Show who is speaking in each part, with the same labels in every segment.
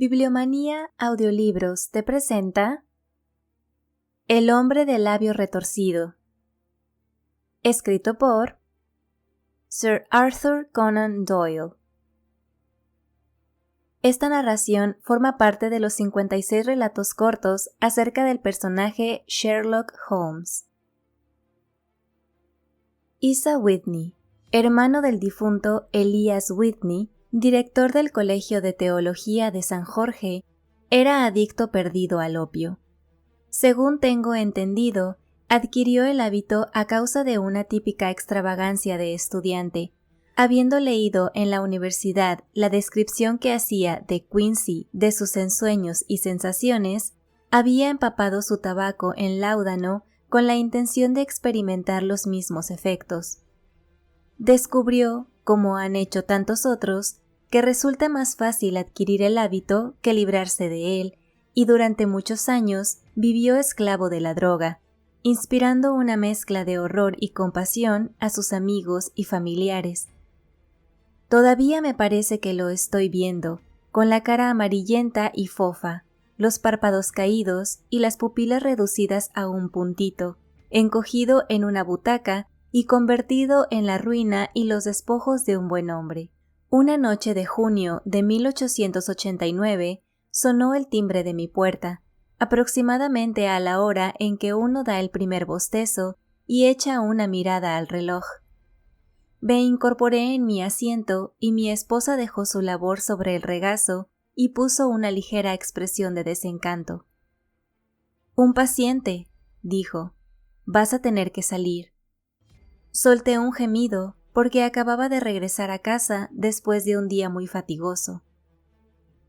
Speaker 1: Bibliomanía Audiolibros te presenta El hombre del labio retorcido, escrito por Sir Arthur Conan Doyle. Esta narración forma parte de los 56 relatos cortos acerca del personaje Sherlock Holmes. Isa Whitney, hermano del difunto Elias Whitney, director del Colegio de Teología de San Jorge, era adicto perdido al opio. Según tengo entendido, adquirió el hábito a causa de una típica extravagancia de estudiante. Habiendo leído en la universidad la descripción que hacía de Quincy de sus ensueños y sensaciones, había empapado su tabaco en láudano con la intención de experimentar los mismos efectos. Descubrió, como han hecho tantos otros, que resulta más fácil adquirir el hábito que librarse de él, y durante muchos años vivió esclavo de la droga, inspirando una mezcla de horror y compasión a sus amigos y familiares. Todavía me parece que lo estoy viendo, con la cara amarillenta y fofa, los párpados caídos y las pupilas reducidas a un puntito, encogido en una butaca y convertido en la ruina y los despojos de un buen hombre. Una noche de junio de 1889 sonó el timbre de mi puerta, aproximadamente a la hora en que uno da el primer bostezo y echa una mirada al reloj. Me incorporé en mi asiento y mi esposa dejó su labor sobre el regazo y puso una ligera expresión de desencanto. «Un paciente», dijo. «Vas a tener que salir». Solté un gemido porque acababa de regresar a casa después de un día muy fatigoso.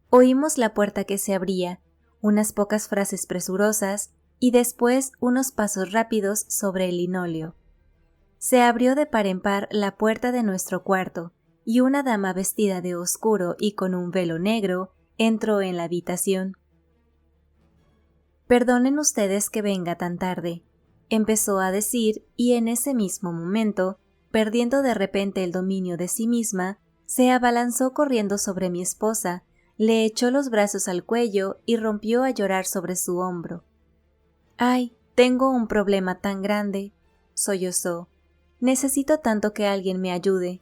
Speaker 1: Oímos la puerta que se abría, unas pocas frases presurosas y después unos pasos rápidos sobre el linóleo. Se abrió de par en par la puerta de nuestro cuarto y una dama vestida de oscuro y con un velo negro entró en la habitación. «Perdonen ustedes que venga tan tarde», empezó a decir, y en ese mismo momento, perdiendo de repente el dominio de sí misma, se abalanzó corriendo sobre mi esposa, le echó los brazos al cuello y rompió a llorar sobre su hombro. «Ay, tengo un problema tan grande», sollozó. «Necesito tanto que alguien me ayude».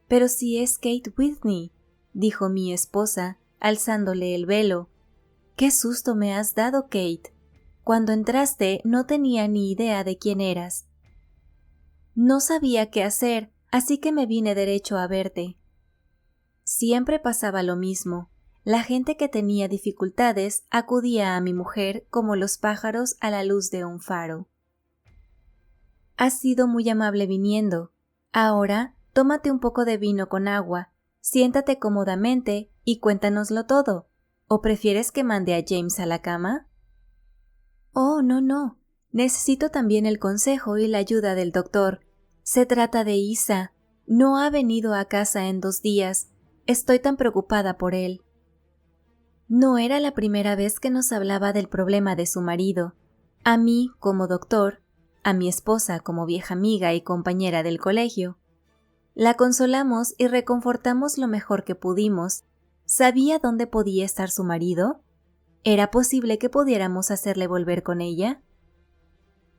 Speaker 1: «Pero si es Kate Whitney», dijo mi esposa, alzándole el velo. «¡Qué susto me has dado, Kate! Cuando entraste no tenía ni idea de quién eras». «No sabía qué hacer, así que me vine derecho a verte». Siempre pasaba lo mismo. La gente que tenía dificultades acudía a mi mujer como los pájaros a la luz de un faro. «Has sido muy amable viniendo. Ahora, tómate un poco de vino con agua, siéntate cómodamente y cuéntanoslo todo. ¿O prefieres que mande a James a la cama?» «Oh, no. Necesito también el consejo y la ayuda del doctor. Se trata de Isa. No ha venido a casa en 2 días. Estoy tan preocupada por él». No era la primera vez que nos hablaba del problema de su marido. A mí, como doctor, a mi esposa como vieja amiga y compañera del colegio. La consolamos y reconfortamos lo mejor que pudimos. ¿Sabía dónde podía estar su marido? ¿Era posible que pudiéramos hacerle volver con ella?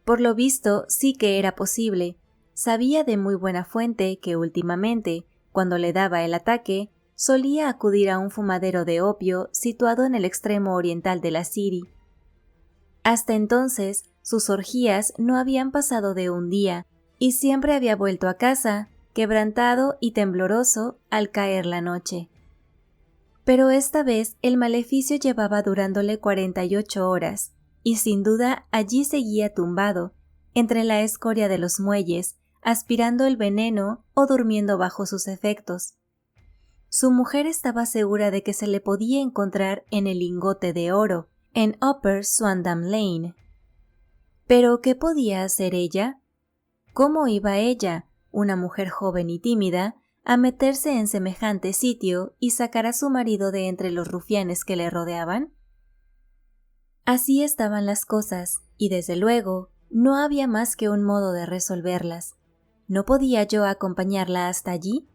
Speaker 1: Por lo visto, sí que era posible. Sabía de muy buena fuente que últimamente, cuando le daba el ataque, solía acudir a un fumadero de opio situado en el extremo oriental de la City. Hasta entonces, sus orgías no habían pasado de un día, y siempre había vuelto a casa, quebrantado y tembloroso, al caer la noche. Pero esta vez el maleficio llevaba durándole 48 horas, y sin duda allí seguía tumbado, entre la escoria de los muelles, aspirando el veneno o durmiendo bajo sus efectos. Su mujer estaba segura de que se le podía encontrar en el Lingote de Oro, en Upper Swandam Lane. ¿Pero qué podía hacer ella? ¿Cómo iba ella, una mujer joven y tímida, a meterse en semejante sitio y sacar a su marido de entre los rufianes que le rodeaban? Así estaban las cosas, y desde luego no había más que un modo de resolverlas. ¿No podía yo acompañarla hasta allí?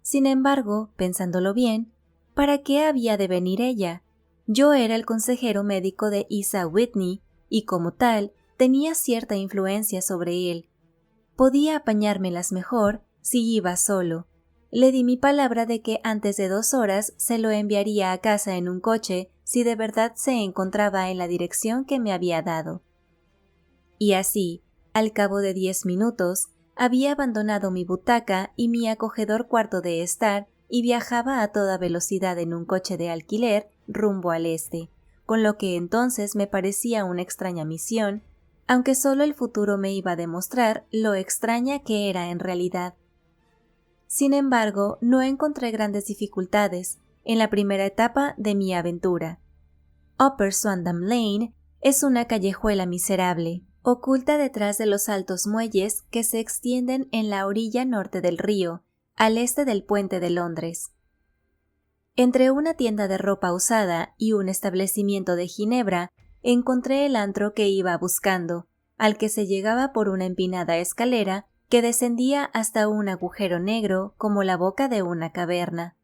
Speaker 1: Sin embargo, pensándolo bien, ¿Para qué había de venir ella? Yo era el consejero médico de Isa Whitney y como tal tenía cierta influencia sobre él. Podía apañármelas mejor si iba solo. Le di mi palabra de que antes de 2 horas se lo enviaría a casa en un coche si de verdad se encontraba en la dirección que me había dado. Y así, al cabo de 10 minutos, había abandonado mi butaca y mi acogedor cuarto de estar y viajaba a toda velocidad en un coche de alquiler rumbo al este, con lo que entonces me parecía una extraña misión, aunque solo el futuro me iba a demostrar lo extraña que era en realidad. Sin embargo, no encontré grandes dificultades en la primera etapa de mi aventura. Upper Swandam Lane es una callejuela miserable, oculta detrás de los altos muelles que se extienden en la orilla norte del río, al este del puente de Londres. Entre una tienda de ropa usada y un establecimiento de Ginebra, encontré el antro que iba buscando, al que se llegaba por una empinada escalera que descendía hasta un agujero negro como la boca de una caverna.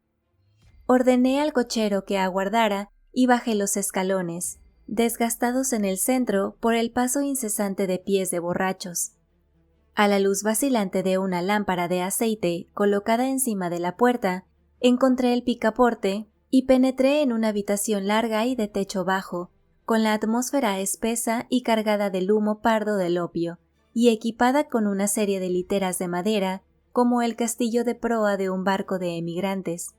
Speaker 1: Ordené al cochero que aguardara y bajé los escalones, desgastados en el centro por el paso incesante de pies de borrachos. A la luz vacilante de una lámpara de aceite colocada encima de la puerta, encontré el picaporte y penetré en una habitación larga y de techo bajo, con la atmósfera espesa y cargada del humo pardo del opio, y equipada con una serie de literas de madera, como el castillo de proa de un barco de emigrantes.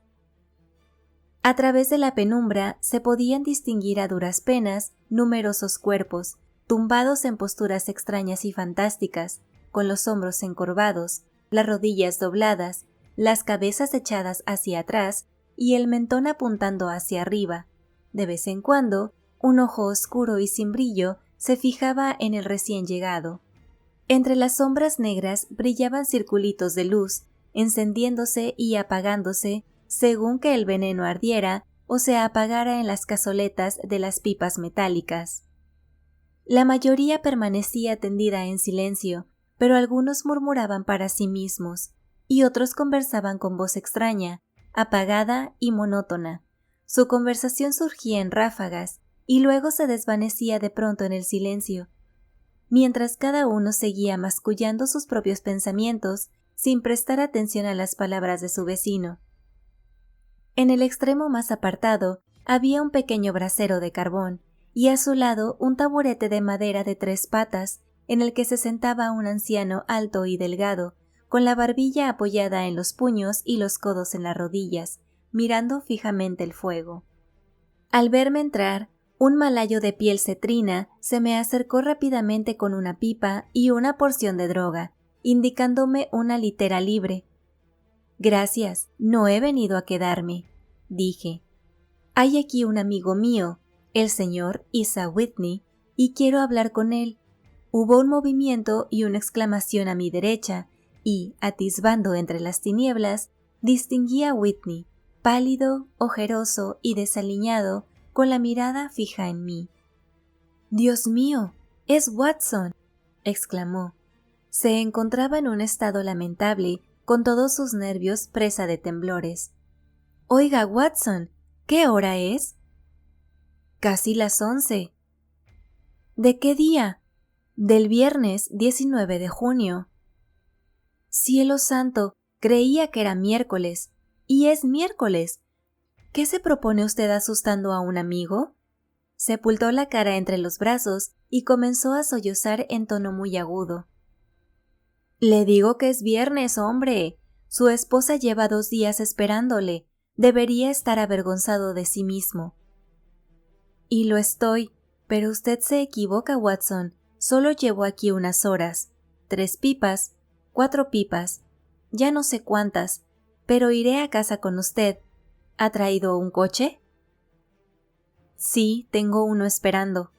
Speaker 1: A través de la penumbra se podían distinguir a duras penas numerosos cuerpos, tumbados en posturas extrañas y fantásticas, con los hombros encorvados, las rodillas dobladas, las cabezas echadas hacia atrás y el mentón apuntando hacia arriba. De vez en cuando, un ojo oscuro y sin brillo se fijaba en el recién llegado. Entre las sombras negras brillaban circulitos de luz, encendiéndose y apagándose según que el veneno ardiera o se apagara en las cazoletas de las pipas metálicas. La mayoría permanecía tendida en silencio, pero algunos murmuraban para sí mismos, y otros conversaban con voz extraña, apagada y monótona. Su conversación surgía en ráfagas, y luego se desvanecía de pronto en el silencio, mientras cada uno seguía mascullando sus propios pensamientos sin prestar atención a las palabras de su vecino. En el extremo más apartado había un pequeño brasero de carbón, y a su lado un taburete de madera de 3 patas, en el que se sentaba un anciano alto y delgado, con la barbilla apoyada en los puños y los codos en las rodillas, mirando fijamente el fuego. Al verme entrar, un malayo de piel cetrina se me acercó rápidamente con una pipa y una porción de droga, indicándome una litera libre. «Gracias, no he venido a quedarme», dije. «Hay aquí un amigo mío, el señor Isa Whitney, y quiero hablar con él». Hubo un movimiento y una exclamación a mi derecha, y, atisbando entre las tinieblas, distinguí a Whitney, pálido, ojeroso y desaliñado, con la mirada fija en mí. «¡Dios mío! ¡Es Watson!», exclamó. Se encontraba en un estado lamentable, con todos sus nervios presa de temblores. «Oiga, Watson, ¿qué hora es?» «Casi las 11». «¿De qué día?» «Del viernes 19 de junio». «Cielo santo, creía que era miércoles. Y es miércoles. ¿Qué se propone usted asustando a un amigo?» Sepultó la cara entre los brazos y comenzó a sollozar en tono muy agudo. «Le digo que es viernes, hombre. Su esposa lleva 2 días esperándole. Debería estar avergonzado de sí mismo». «Y lo estoy, pero usted se equivoca, Watson. Solo llevo aquí unas horas. 3 pipas, 4 pipas, ya no sé cuántas, pero iré a casa con usted. ¿Ha traído un coche?» «Sí, tengo uno esperando».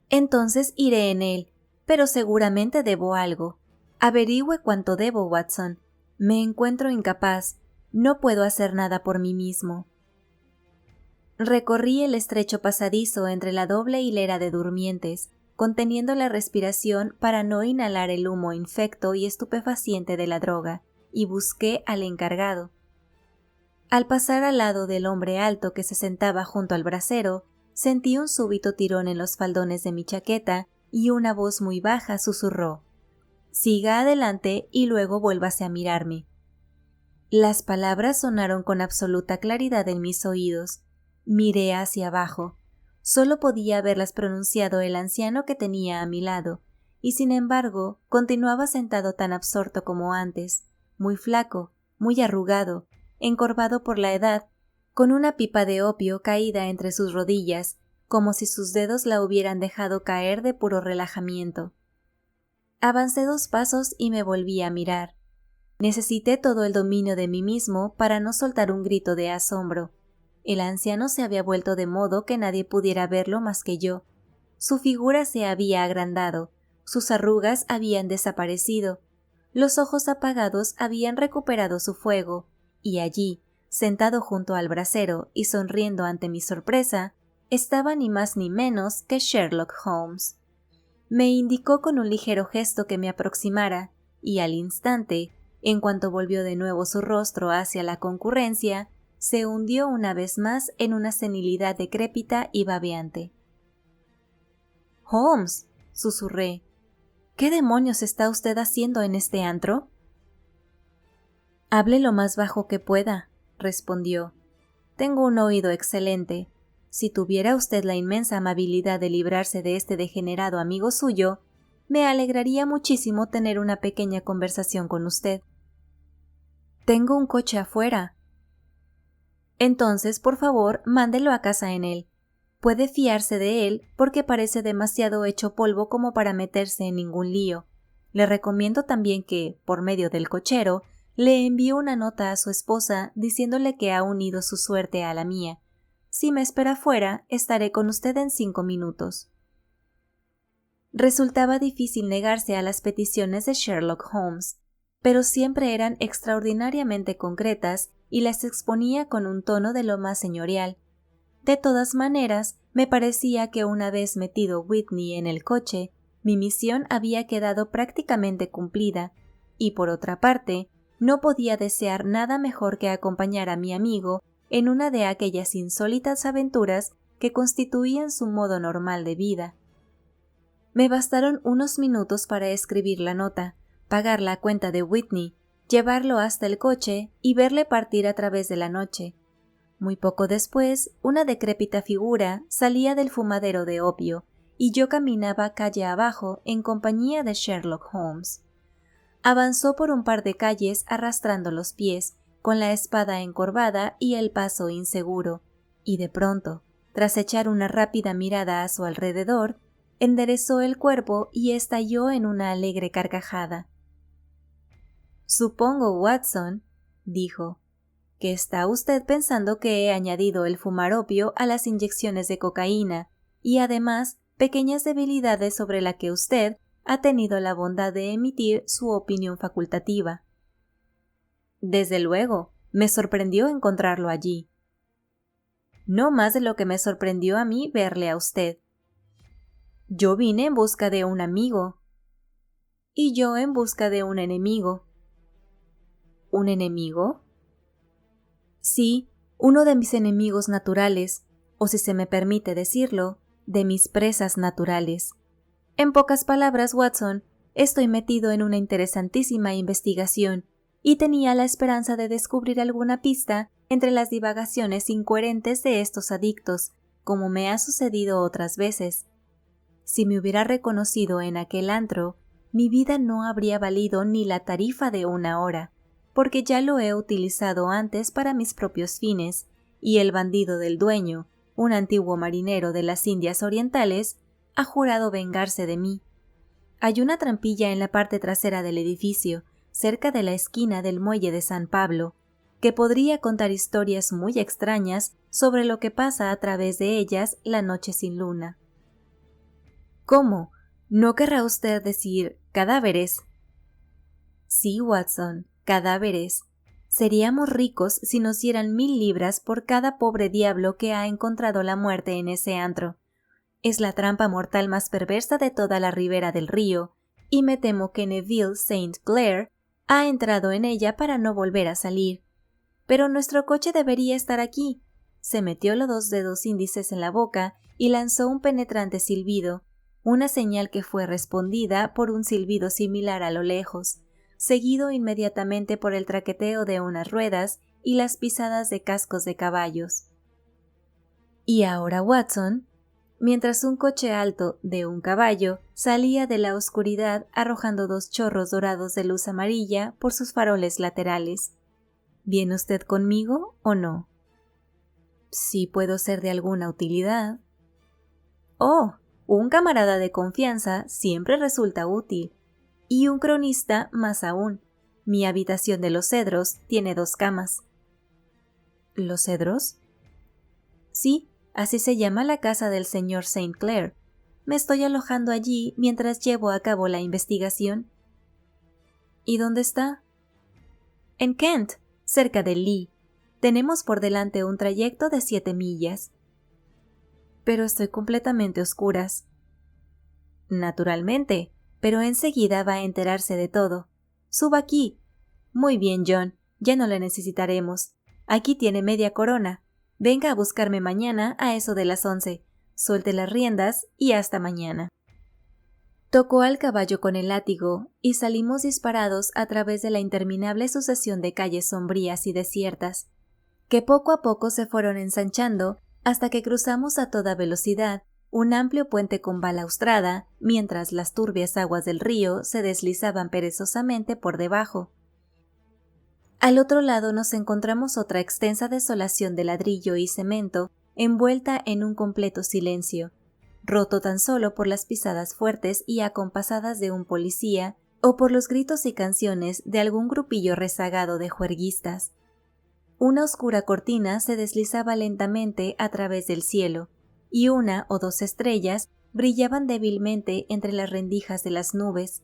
Speaker 1: «Entonces iré en él, pero seguramente debo algo. Averigüe cuánto debo, Watson. Me encuentro incapaz. No puedo hacer nada por mí mismo». Recorrí el estrecho pasadizo entre la doble hilera de durmientes, conteniendo la respiración para no inhalar el humo infecto y estupefaciente de la droga, y busqué al encargado. Al pasar al lado del hombre alto que se sentaba junto al brasero, sentí un súbito tirón en los faldones de mi chaqueta y una voz muy baja susurró: «Siga adelante y luego vuélvase a mirarme». Las palabras sonaron con absoluta claridad en mis oídos. Miré hacia abajo. Solo podía haberlas pronunciado el anciano que tenía a mi lado, y sin embargo continuaba sentado tan absorto como antes, muy flaco, muy arrugado, encorvado por la edad, con una pipa de opio caída entre sus rodillas, como si sus dedos la hubieran dejado caer de puro relajamiento. Avancé 2 pasos y me volví a mirar. Necesité todo el dominio de mí mismo para no soltar un grito de asombro. El anciano se había vuelto de modo que nadie pudiera verlo más que yo. Su figura se había agrandado, sus arrugas habían desaparecido, los ojos apagados habían recuperado su fuego, y allí, sentado junto al brasero y sonriendo ante mi sorpresa, estaba ni más ni menos que Sherlock Holmes. Me indicó con un ligero gesto que me aproximara, y al instante, en cuanto volvió de nuevo su rostro hacia la concurrencia, se hundió una vez más en una senilidad decrépita y babeante. «Holmes», susurré, «¿qué demonios está usted haciendo en este antro?» «Hable lo más bajo que pueda», respondió. «Tengo un oído excelente. Si tuviera usted la inmensa amabilidad de librarse de este degenerado amigo suyo, me alegraría muchísimo tener una pequeña conversación con usted». «Tengo un coche afuera». «Entonces, por favor, mándelo a casa en él. Puede fiarse de él porque parece demasiado hecho polvo como para meterse en ningún lío. Le recomiendo también que, por medio del cochero, le envíe una nota a su esposa diciéndole que ha unido su suerte a la mía. Si me espera fuera, estaré con usted en 5 minutos». Resultaba difícil negarse a las peticiones de Sherlock Holmes, pero siempre eran extraordinariamente concretas y las exponía con un tono de lo más señorial. De todas maneras, me parecía que una vez metido Whitney en el coche, mi misión había quedado prácticamente cumplida, y por otra parte, no podía desear nada mejor que acompañar a mi amigo en una de aquellas insólitas aventuras que constituían su modo normal de vida. Me bastaron unos minutos para escribir la nota, pagar la cuenta de Whitney, llevarlo hasta el coche y verle partir a través de la noche. Muy poco después, una decrépita figura salía del fumadero de opio y yo caminaba calle abajo en compañía de Sherlock Holmes. Avanzó por un par de calles arrastrando los pies, con la espada encorvada y el paso inseguro, y de pronto, tras echar una rápida mirada a su alrededor, enderezó el cuerpo y estalló en una alegre carcajada. «Supongo, Watson», dijo, «que está usted pensando que he añadido el fumar opio a las inyecciones de cocaína y además pequeñas debilidades sobre las que usted ha tenido la bondad de emitir su opinión facultativa». Desde luego, me sorprendió encontrarlo allí. No más de lo que me sorprendió a mí verle a usted. Yo vine en busca de un amigo. Y yo en busca de un enemigo. ¿Un enemigo? Sí, uno de mis enemigos naturales, o si se me permite decirlo, de mis presas naturales. En pocas palabras, Watson, estoy metido en una interesantísima investigación y tenía la esperanza de descubrir alguna pista entre las divagaciones incoherentes de estos adictos, como me ha sucedido otras veces. Si me hubiera reconocido en aquel antro, mi vida no habría valido ni la tarifa de 1 hora, porque ya lo he utilizado antes para mis propios fines, y el bandido del dueño, un antiguo marinero de las Indias Orientales, ha jurado vengarse de mí. Hay una trampilla en la parte trasera del edificio, cerca de la esquina del muelle de San Pablo, que podría contar historias muy extrañas sobre lo que pasa a través de ellas la noche sin luna. ¿Cómo? ¿No querrá usted decir cadáveres? Sí, Watson, cadáveres. Seríamos ricos si nos dieran 1000 libras por cada pobre diablo que ha encontrado la muerte en ese antro. Es la trampa mortal más perversa de toda la ribera del río, y me temo que Neville St. Clair ha entrado en ella para no volver a salir. Pero nuestro coche debería estar aquí. Se metió los 2 dedos índices en la boca y lanzó un penetrante silbido, una señal que fue respondida por un silbido similar a lo lejos, seguido inmediatamente por el traqueteo de unas ruedas y las pisadas de cascos de caballos. Y ahora Watson, mientras un coche alto de un caballo salía de la oscuridad arrojando 2 chorros dorados de luz amarilla por sus faroles laterales. ¿Viene usted conmigo o no? Sí puedo ser de alguna utilidad. Oh, un camarada de confianza siempre resulta útil. Y un cronista más aún. Mi habitación de los Cedros tiene 2 camas. ¿Los Cedros? Sí, así se llama la casa del señor St. Clair. Me estoy alojando allí mientras llevo a cabo la investigación. ¿Y dónde está? En Kent, cerca de Lee. Tenemos por delante un trayecto de 7 millas. Pero estoy completamente a oscuras. Naturalmente, pero enseguida va a enterarse de todo. Suba aquí. Muy bien, John, ya no le necesitaremos. Aquí tiene media corona. Venga a buscarme mañana a eso de las 11. Suelte las riendas y hasta mañana. Tocó al caballo con el látigo y salimos disparados a través de la interminable sucesión de calles sombrías y desiertas, que poco a poco se fueron ensanchando hasta que cruzamos a toda velocidad un amplio puente con balaustrada, mientras las turbias aguas del río se deslizaban perezosamente por debajo. Al otro lado nos encontramos otra extensa desolación de ladrillo y cemento, envuelta en un completo silencio, roto tan solo por las pisadas fuertes y acompasadas de un policía o por los gritos y canciones de algún grupillo rezagado de juerguistas. Una oscura cortina se deslizaba lentamente a través del cielo, y 1 o 2 estrellas brillaban débilmente entre las rendijas de las nubes.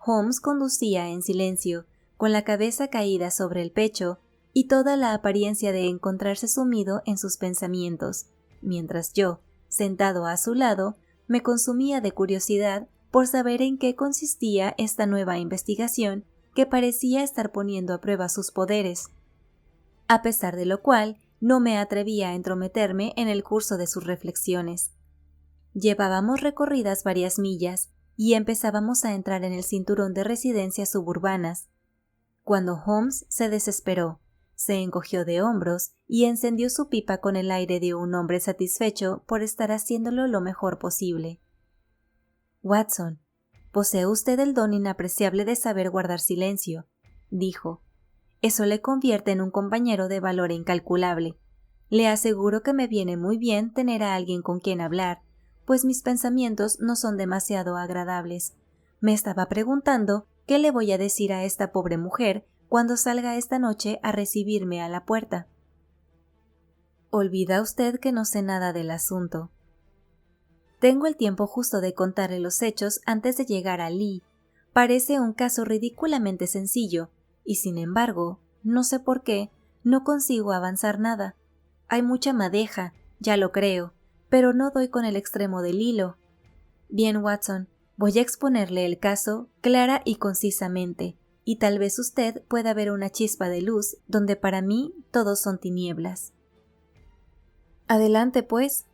Speaker 1: Holmes conducía en silencio, con la cabeza caída sobre el pecho y toda la apariencia de encontrarse sumido en sus pensamientos, mientras yo, sentado a su lado, me consumía de curiosidad por saber en qué consistía esta nueva investigación que parecía estar poniendo a prueba sus poderes, a pesar de lo cual no me atrevía a entrometerme en el curso de sus reflexiones. Llevábamos recorridas varias millas y empezábamos a entrar en el cinturón de residencias suburbanas, cuando Holmes se desesperó, se encogió de hombros y encendió su pipa con el aire de un hombre satisfecho por estar haciéndolo lo mejor posible. Watson, posee usted el don inapreciable de saber guardar silencio, dijo. Eso le convierte en un compañero de valor incalculable. Le aseguro que me viene muy bien tener a alguien con quien hablar, pues mis pensamientos no son demasiado agradables. Me estaba preguntando qué le voy a decir a esta pobre mujer cuando salga esta noche a recibirme a la puerta. Olvida usted que no sé nada del asunto. Tengo el tiempo justo de contarle los hechos antes de llegar a Lee. Parece un caso ridículamente sencillo, y sin embargo, no sé por qué, no consigo avanzar nada. Hay mucha madeja, ya lo creo, pero no doy con el extremo del hilo. Bien, Watson, voy a exponerle el caso clara y concisamente, y tal vez usted pueda ver una chispa de luz donde para mí todos son tinieblas. Adelante, pues.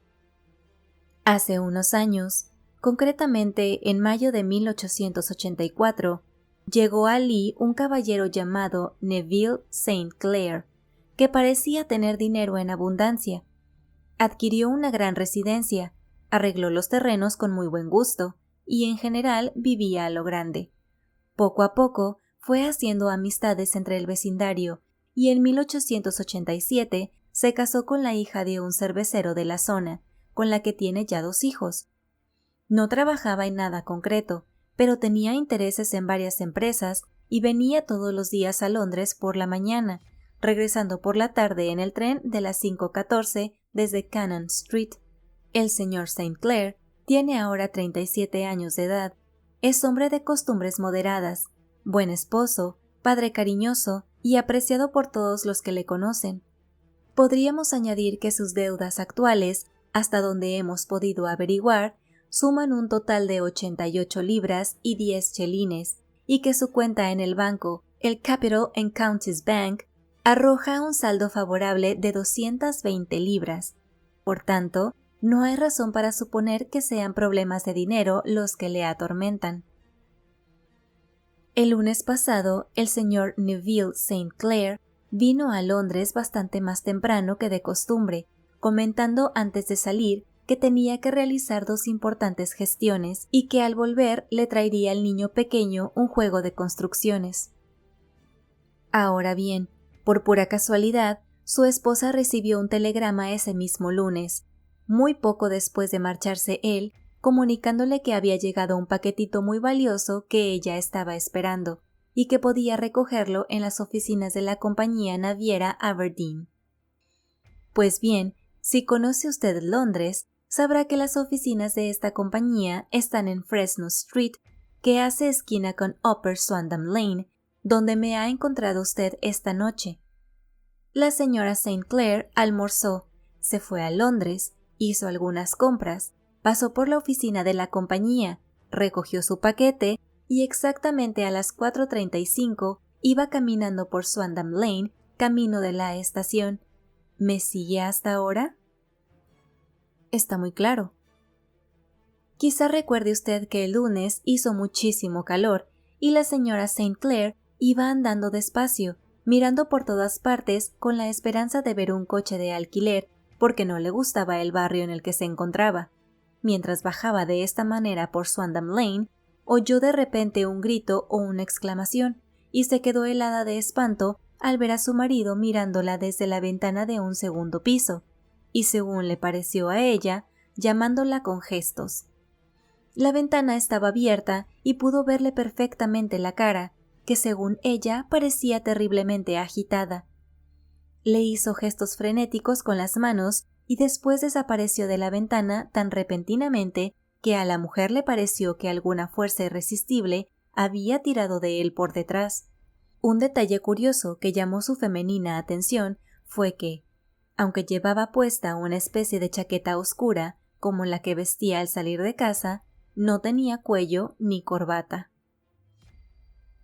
Speaker 1: Hace unos años, concretamente en mayo de 1884, llegó a Lee un caballero llamado Neville St. Clair, que parecía tener dinero en abundancia. Adquirió una gran residencia, arregló los terrenos con muy buen gusto, y en general vivía a lo grande. Poco a poco fue haciendo amistades entre el vecindario, y en 1887 se casó con la hija de un cervecero de la zona, con la que tiene ya 2 hijos. No trabajaba en nada concreto, pero tenía intereses en varias empresas y venía todos los días a Londres por la mañana, regresando por la tarde en el tren de las 5:14 desde Cannon Street. El señor St. Clair tiene ahora 37 años de edad, es hombre de costumbres moderadas, buen esposo, padre cariñoso y apreciado por todos los que le conocen. Podríamos añadir que sus deudas actuales, hasta donde hemos podido averiguar, suman un total de 88 libras y 10 chelines, y que su cuenta en el banco, el Capital and Counties Bank, arroja un saldo favorable de 220 libras. Por tanto, no hay razón para suponer que sean problemas de dinero los que le atormentan. El lunes pasado, el señor Neville St. Clair vino a Londres bastante más temprano que de costumbre, comentando antes de salir que tenía que realizar 2 importantes gestiones y que al volver le traería al niño pequeño un juego de construcciones. Ahora bien, por pura casualidad, su esposa recibió un telegrama ese mismo lunes, muy poco después de marcharse él, comunicándole que había llegado un paquetito muy valioso que ella estaba esperando y que podía recogerlo en las oficinas de la compañía naviera Aberdeen. Pues bien, si conoce usted Londres, sabrá que las oficinas de esta compañía están en Fresno Street, que hace esquina con Upper Swandam Lane, donde me ha encontrado usted esta noche. La señora St. Clair almorzó, se fue a Londres, hizo algunas compras, pasó por la oficina de la compañía, recogió su paquete y exactamente a las 4:35 iba caminando por Swandam Lane, camino de la estación. ¿Me sigue hasta ahora? Está muy claro. Quizá recuerde usted que el lunes hizo muchísimo calor y la señora St. Clair iba andando despacio, mirando por todas partes con la esperanza de ver un coche de alquiler porque no le gustaba el barrio en el que se encontraba. Mientras bajaba de esta manera por Swandam Lane, oyó de repente un grito o una exclamación y se quedó helada de espanto al ver a su marido mirándola desde la ventana de un segundo piso, y según le pareció a ella, llamándola con gestos. La ventana estaba abierta y pudo verle perfectamente la cara, que según ella parecía terriblemente agitada. Le hizo gestos frenéticos con las manos y después desapareció de la ventana tan repentinamente que a la mujer le pareció que alguna fuerza irresistible había tirado de él por detrás. Un detalle curioso que llamó su femenina atención fue que, aunque llevaba puesta una especie de chaqueta oscura, como la que vestía al salir de casa, no tenía cuello ni corbata.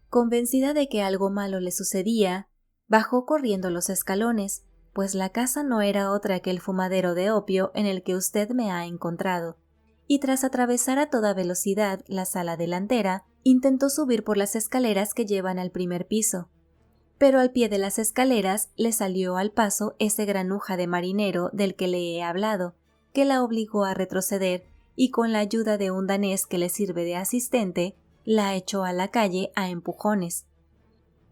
Speaker 1: Convencida de que algo malo le sucedía, bajó corriendo los escalones, pues la casa no era otra que el fumadero de opio en el que usted me ha encontrado, y tras atravesar a toda velocidad la sala delantera, intentó subir por las escaleras que llevan al primer piso. Pero al pie de las escaleras le salió al paso ese granuja de marinero del que le he hablado, que la obligó a retroceder y con la ayuda de un danés que le sirve de asistente, la echó a la calle a empujones.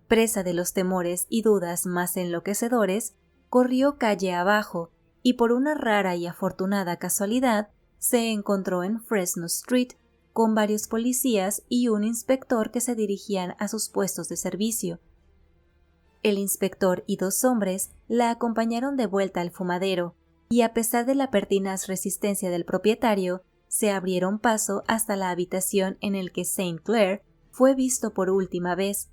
Speaker 1: Presa de los temores y dudas más enloquecedores, corrió calle abajo y por una rara y afortunada casualidad se encontró en Fresno Street con varios policías y un inspector que se dirigían a sus puestos de servicio. El inspector y 2 hombres la acompañaron de vuelta al fumadero y a pesar de la pertinaz resistencia del propietario, se abrieron paso hasta la habitación en el que St. Clair fue visto por última vez.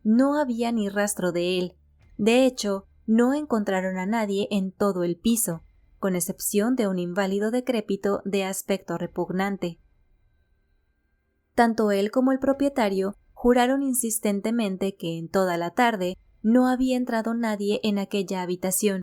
Speaker 1: No había ni rastro de él. De hecho, no encontraron a nadie en todo el piso, con excepción de un inválido decrépito de aspecto repugnante. Tanto él como el propietario juraron insistentemente que en toda la tarde no había entrado nadie en aquella habitación.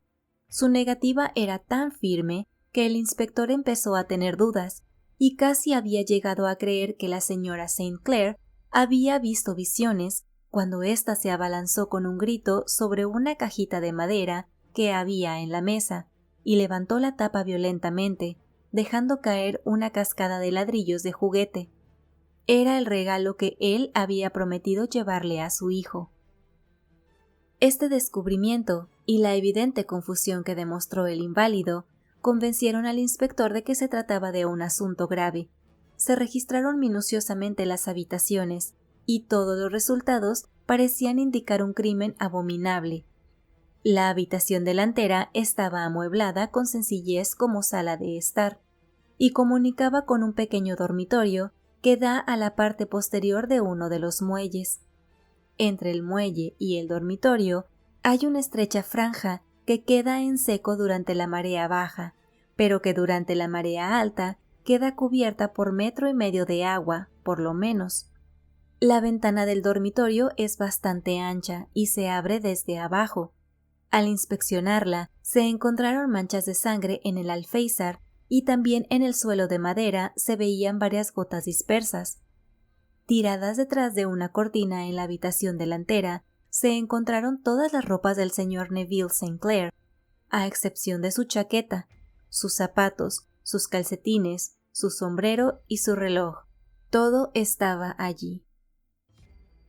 Speaker 1: Su negativa era tan firme que el inspector empezó a tener dudas y casi había llegado a creer que la señora St. Clair había visto visiones cuando ésta se abalanzó con un grito sobre una cajita de madera que había en la mesa y levantó la tapa violentamente, dejando caer una cascada de ladrillos de juguete. Era el regalo que él había prometido llevarle a su hijo. Este descubrimiento y la evidente confusión que demostró el inválido convencieron al inspector de que se trataba de un asunto grave. Se registraron minuciosamente las habitaciones y todos los resultados parecían indicar un crimen abominable. La habitación delantera estaba amueblada con sencillez como sala de estar y comunicaba con un pequeño dormitorio que da a la parte posterior de uno de los muelles. Entre el muelle y el dormitorio hay una estrecha franja que queda en seco durante la marea baja, pero que durante la marea alta queda cubierta por 1,5 metros de agua, por lo menos. La ventana del dormitorio es bastante ancha y se abre desde abajo. Al inspeccionarla, se encontraron manchas de sangre en el alféizar y también en el suelo de madera se veían varias gotas dispersas. Tiradas detrás de una cortina en la habitación delantera, se encontraron todas las ropas del señor Neville St. Clair, a excepción de su chaqueta, sus zapatos, sus calcetines, su sombrero y su reloj. Todo estaba allí.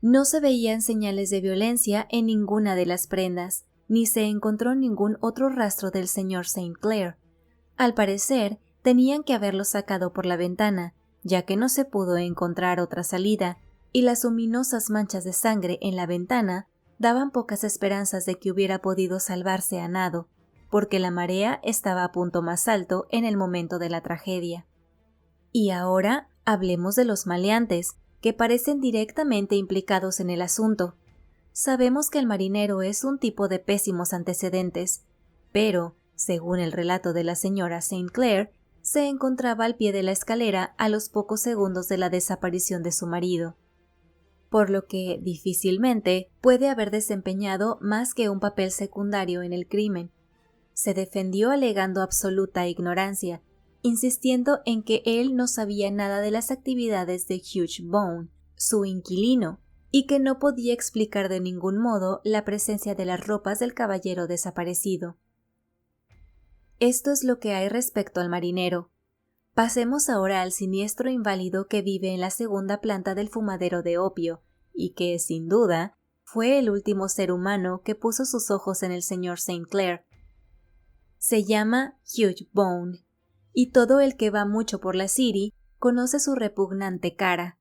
Speaker 1: No se veían señales de violencia en ninguna de las prendas, ni se encontró ningún otro rastro del señor St. Clair. Al parecer, tenían que haberlo sacado por la ventana, ya que no se pudo encontrar otra salida, y las ominosas manchas de sangre en la ventana daban pocas esperanzas de que hubiera podido salvarse a nado, porque la marea estaba a punto más alto en el momento de la tragedia. Y ahora hablemos de los maleantes, que parecen directamente implicados en el asunto. Sabemos que el marinero es un tipo de pésimos antecedentes, pero, según el relato de la señora St. Clair, se encontraba al pie de la escalera a los pocos segundos de la desaparición de su marido, por lo que difícilmente puede haber desempeñado más que un papel secundario en el crimen. Se defendió alegando absoluta ignorancia, insistiendo en que él no sabía nada de las actividades de Hugh Bone, su inquilino, y que no podía explicar de ningún modo la presencia de las ropas del caballero desaparecido. Esto es lo que hay respecto al marinero. Pasemos ahora al siniestro inválido que vive en la segunda planta del fumadero de opio, y que, sin duda, fue el último ser humano que puso sus ojos en el señor St. Clair. Se llama Hugh Bone, y todo el que va mucho por la City conoce su repugnante cara.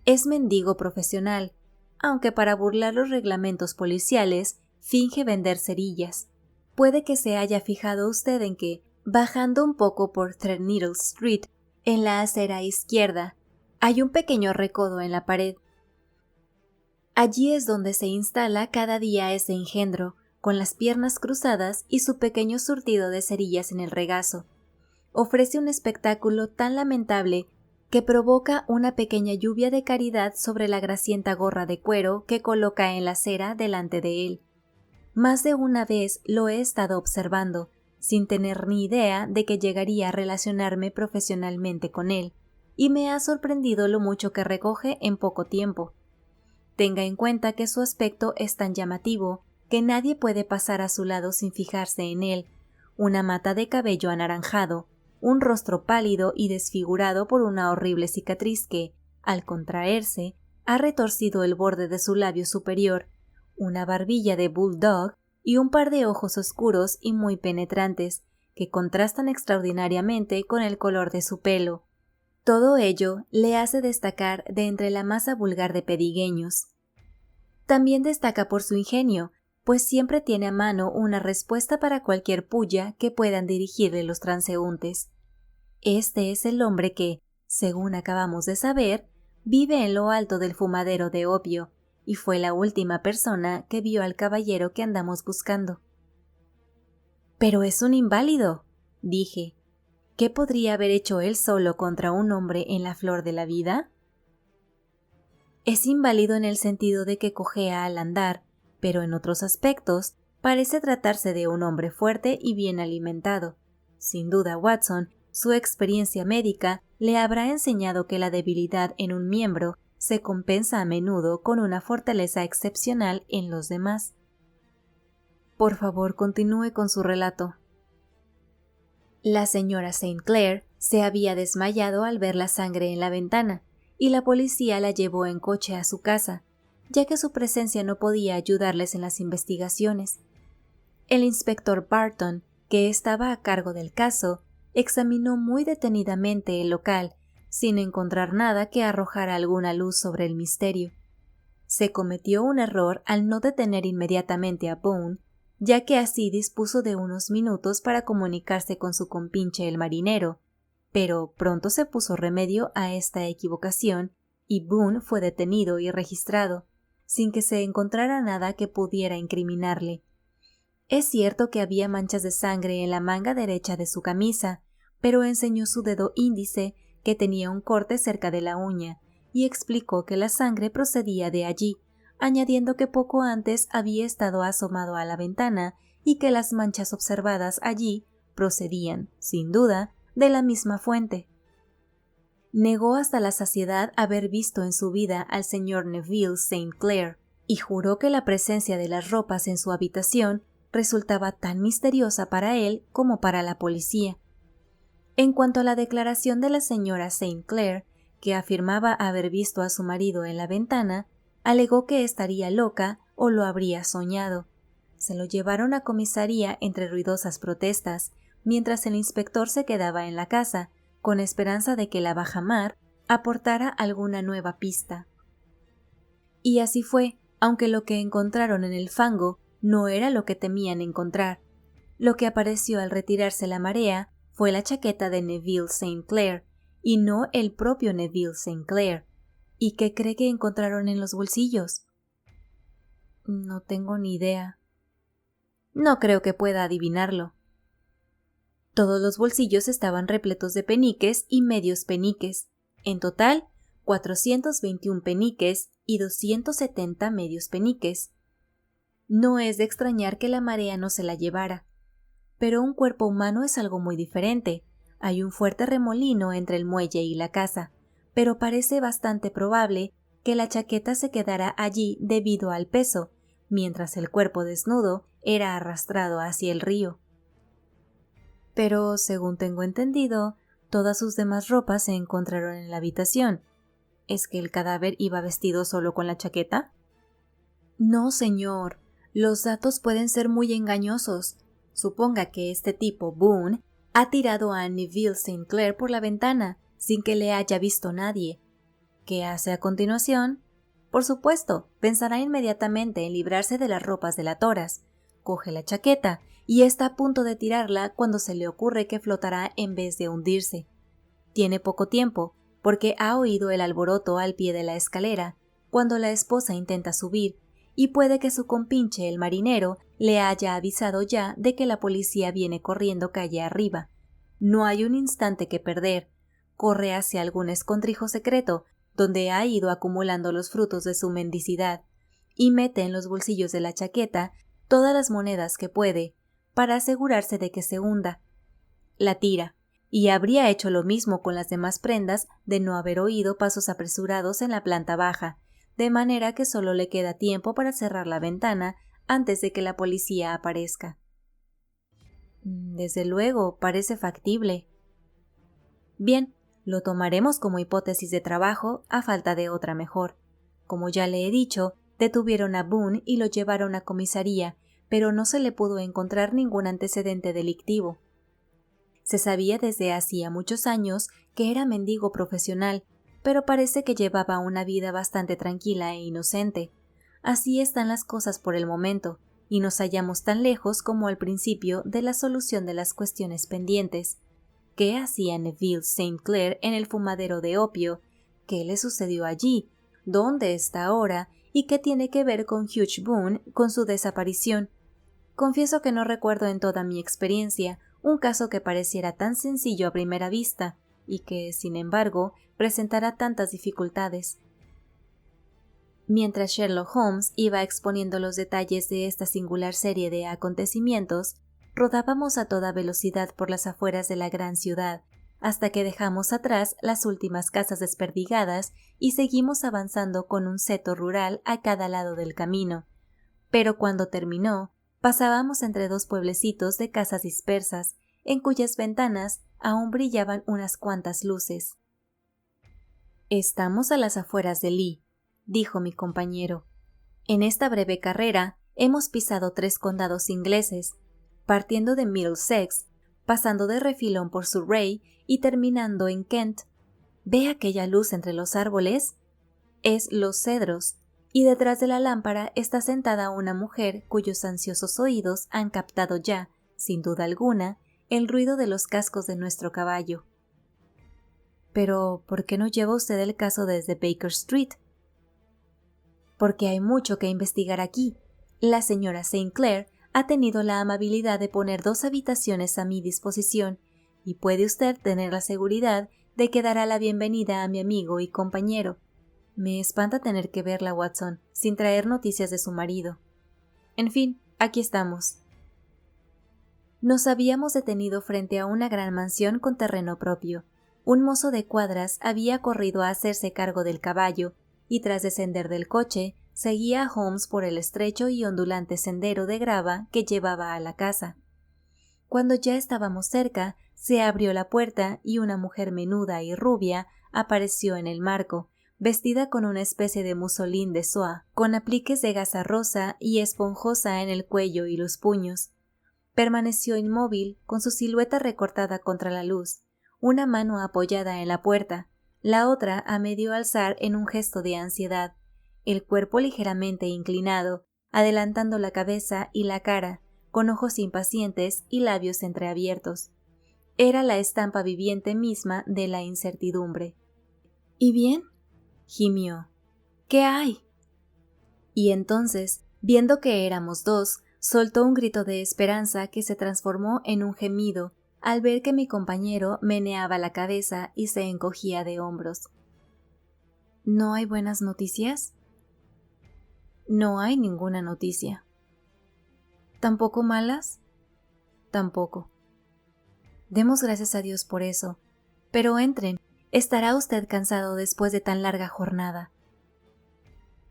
Speaker 1: Es mendigo profesional, aunque para burlar los reglamentos policiales finge vender cerillas. Puede que se haya fijado usted en que, bajando un poco por Threadneedle Street, en la acera izquierda, hay un pequeño recodo en la pared. Allí es donde se instala cada día ese engendro, con las piernas cruzadas y su pequeño surtido de cerillas en el regazo. Ofrece un espectáculo tan lamentable que provoca una pequeña lluvia de caridad sobre la grasienta gorra de cuero que coloca en la acera delante de él. Más de una vez lo he estado observando, sin tener ni idea de que llegaría a relacionarme profesionalmente con él, y me ha sorprendido lo mucho que recoge en poco tiempo. Tenga en cuenta que su aspecto es tan llamativo que nadie puede pasar a su lado sin fijarse en él, una mata de cabello anaranjado, un rostro pálido y desfigurado por una horrible cicatriz que, al contraerse, ha retorcido el borde de su labio superior, una barbilla de bulldog y un par de ojos oscuros y muy penetrantes, que contrastan extraordinariamente con el color de su pelo. Todo ello le hace destacar de entre la masa vulgar de pedigueños. También destaca por su ingenio, pues siempre tiene a mano una respuesta para cualquier pulla que puedan dirigirle los transeúntes. Este es el hombre que, según acabamos de saber, vive en lo alto del fumadero de opio, y fue la última persona que vio al caballero que andamos buscando. «Pero es un inválido», dije. «¿Qué podría haber hecho él solo contra un hombre en la flor de la vida?» «Es inválido en el sentido de que cojea al andar, pero en otros aspectos parece tratarse de un hombre fuerte y bien alimentado. Sin duda, Watson, su experiencia médica le habrá enseñado que la debilidad en un miembro se compensa a menudo con una fortaleza excepcional en los demás». «Por favor, continúe con su relato». La señora St. Clair se había desmayado al ver la sangre en la ventana, y la policía la llevó en coche a su casa, ya que su presencia no podía ayudarles en las investigaciones. El inspector Barton, que estaba a cargo del caso, examinó muy detenidamente el local, sin encontrar nada que arrojara alguna luz sobre el misterio. Se cometió un error al no detener inmediatamente a Boone, ya que así dispuso de unos minutos para comunicarse con su compinche el marinero, pero pronto se puso remedio a esta equivocación y Boone fue detenido y registrado, sin que se encontrara nada que pudiera incriminarle. Es cierto que había manchas de sangre en la manga derecha de su camisa, pero enseñó su dedo índice, que tenía un corte cerca de la uña, y explicó que la sangre procedía de allí, añadiendo que poco antes había estado asomado a la ventana y que las manchas observadas allí procedían, sin duda, de la misma fuente. Negó hasta la saciedad haber visto en su vida al señor Neville St. Clair y juró que la presencia de las ropas en su habitación resultaba tan misteriosa para él como para la policía. En cuanto a la declaración de la señora St. Clair, que afirmaba haber visto a su marido en la ventana, alegó que estaría loca o lo habría soñado. Se lo llevaron a comisaría entre ruidosas protestas, mientras el inspector se quedaba en la casa, con esperanza de que la bajamar aportara alguna nueva pista. Y así fue, aunque lo que encontraron en el fango no era lo que temían encontrar. Lo que apareció al retirarse la marea fue la chaqueta de Neville St. Clair, y no el propio Neville St. Clair. ¿Y qué cree que encontraron en los bolsillos? No tengo ni idea. No creo que pueda adivinarlo. Todos los bolsillos estaban repletos de peniques y medios peniques. En total, 421 peniques y 270 medios peniques. No es de extrañar que la marea no se la llevara. Pero un cuerpo humano es algo muy diferente. Hay un fuerte remolino entre el muelle y la casa, pero parece bastante probable que la chaqueta se quedara allí debido al peso, mientras el cuerpo desnudo era arrastrado hacia el río. Pero, según tengo entendido, todas sus demás ropas se encontraron en la habitación. ¿Es que el cadáver iba vestido solo con la chaqueta? No, señor. Los datos pueden ser muy engañosos. Suponga que este tipo, Boone, ha tirado a Neville St. Clair por la ventana, sin que le haya visto nadie. ¿Qué hace a continuación? Por supuesto, pensará inmediatamente en librarse de las ropas delatoras. Coge la chaqueta y está a punto de tirarla cuando se le ocurre que flotará en vez de hundirse. Tiene poco tiempo, porque ha oído el alboroto al pie de la escalera, cuando la esposa intenta subir, y puede que su compinche, el marinero, le haya avisado ya de que la policía viene corriendo calle arriba. No hay un instante que perder. Corre hacia algún escondrijo secreto, donde ha ido acumulando los frutos de su mendicidad, y mete en los bolsillos de la chaqueta todas las monedas que puede, para asegurarse de que se hunda. La tira, y habría hecho lo mismo con las demás prendas de no haber oído pasos apresurados en la planta baja, de manera que solo le queda tiempo para cerrar la ventana antes de que la policía aparezca. Desde luego, parece factible. Bien, lo tomaremos como hipótesis de trabajo a falta de otra mejor. Como ya le he dicho, detuvieron a Boone y lo llevaron a comisaría, pero no se le pudo encontrar ningún antecedente delictivo. Se sabía desde hacía muchos años que era mendigo profesional, pero parece que llevaba una vida bastante tranquila e inocente. Así están las cosas por el momento, y nos hallamos tan lejos como al principio de la solución de las cuestiones pendientes. ¿Qué hacía Neville St. Clair en el fumadero de opio? ¿Qué le sucedió allí? ¿Dónde está ahora? ¿Y qué tiene que ver con Hugh Boone con su desaparición? Confieso que no recuerdo en toda mi experiencia un caso que pareciera tan sencillo a primera vista y que, sin embargo, presentara tantas dificultades. Mientras Sherlock Holmes iba exponiendo los detalles de esta singular serie de acontecimientos, rodábamos a toda velocidad por las afueras de la gran ciudad, hasta que dejamos atrás las últimas casas desperdigadas y seguimos avanzando con un seto rural a cada lado del camino. Pero cuando terminó, pasábamos entre dos pueblecitos de casas dispersas, en cuyas ventanas aún brillaban unas cuantas luces. Estamos a las afueras de Lee, dijo mi compañero. En esta breve carrera hemos pisado 3 condados ingleses, partiendo de Middlesex, pasando de refilón por Surrey y terminando en Kent. ¿Ve aquella luz entre los árboles? Es Los Cedros, y detrás de la lámpara está sentada una mujer cuyos ansiosos oídos han captado ya, sin duda alguna, el ruido de los cascos de nuestro caballo. Pero, ¿por qué no lleva usted el caso desde Baker Street? Porque hay mucho que investigar aquí. La señora St. Clair ha tenido la amabilidad de poner 2 habitaciones a mi disposición, y puede usted tener la seguridad de que dará la bienvenida a mi amigo y compañero. Me espanta tener que verla, Watson, sin traer noticias de su marido. En fin, aquí estamos. Nos habíamos detenido frente a una gran mansión con terreno propio. Un mozo de cuadras había corrido a hacerse cargo del caballo, y tras descender del coche, seguía a Holmes por el estrecho y ondulante sendero de grava que llevaba a la casa. Cuando ya estábamos cerca, se abrió la puerta y una mujer menuda y rubia apareció en el marco, vestida con una especie de musolín de soie, con apliques de gasa rosa y esponjosa en el cuello y los puños. Permaneció inmóvil, con su silueta recortada contra la luz, una mano apoyada en la puerta, la otra a medio alzar en un gesto de ansiedad, el cuerpo ligeramente inclinado, adelantando la cabeza y la cara, con ojos impacientes y labios entreabiertos. Era la estampa viviente misma de la incertidumbre. ¿Y bien?, gimió. ¿Qué hay? Y entonces, viendo que éramos dos, soltó un grito de esperanza que se transformó en un gemido al ver que mi compañero meneaba la cabeza y se encogía de hombros. ¿No hay buenas noticias? No hay ninguna noticia. ¿Tampoco malas? Tampoco. Demos gracias a Dios por eso. Pero entren, estará usted cansado después de tan larga jornada.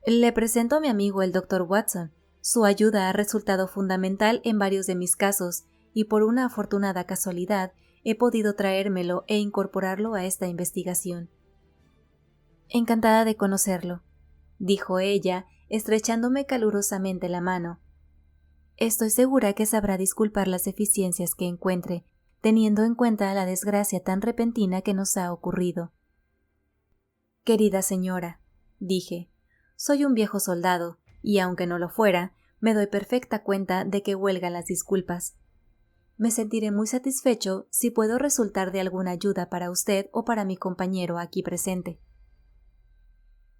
Speaker 1: Le presento a mi amigo el Dr. Watson. Su ayuda ha resultado fundamental en varios de mis casos, y por una afortunada casualidad he podido traérmelo e incorporarlo a esta investigación. Encantada de conocerlo, dijo ella, estrechándome calurosamente la mano. Estoy segura que sabrá disculpar las deficiencias que encuentre, teniendo en cuenta la desgracia tan repentina que nos ha ocurrido. Querida señora, dije, soy un viejo soldado, y aunque no lo fuera, me doy perfecta cuenta de que huelgan las disculpas. Me sentiré muy satisfecho si puedo resultar de alguna ayuda para usted o para mi compañero aquí presente.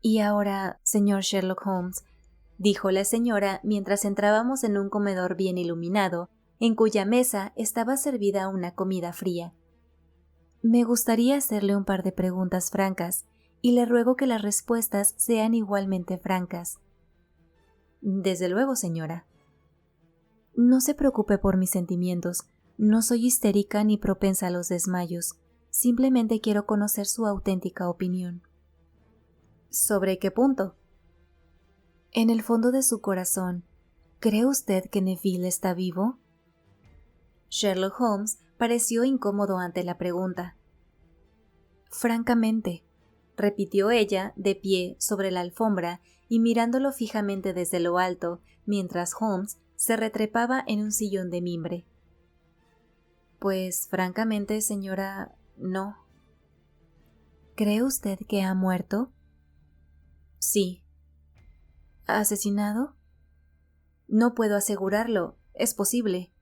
Speaker 1: Y ahora, señor Sherlock Holmes, dijo la señora mientras entrábamos en un comedor bien iluminado, en cuya mesa estaba servida una comida fría. Me gustaría hacerle un par de preguntas francas, y le ruego que las respuestas sean igualmente francas. Desde luego, señora. No se preocupe por mis sentimientos. No soy histérica ni propensa a los desmayos. Simplemente quiero conocer su auténtica opinión. ¿Sobre qué punto? En el fondo de su corazón, ¿cree usted que Neville está vivo? Sherlock Holmes pareció incómodo ante la pregunta. Francamente, repitió ella, de pie sobre la alfombra y mirándolo fijamente desde lo alto, mientras Holmes se retrepaba en un sillón de mimbre. Pues, francamente, señora, no. ¿Cree usted que ha muerto? Sí. ¿Asesinado? No puedo asegurarlo. Es posible.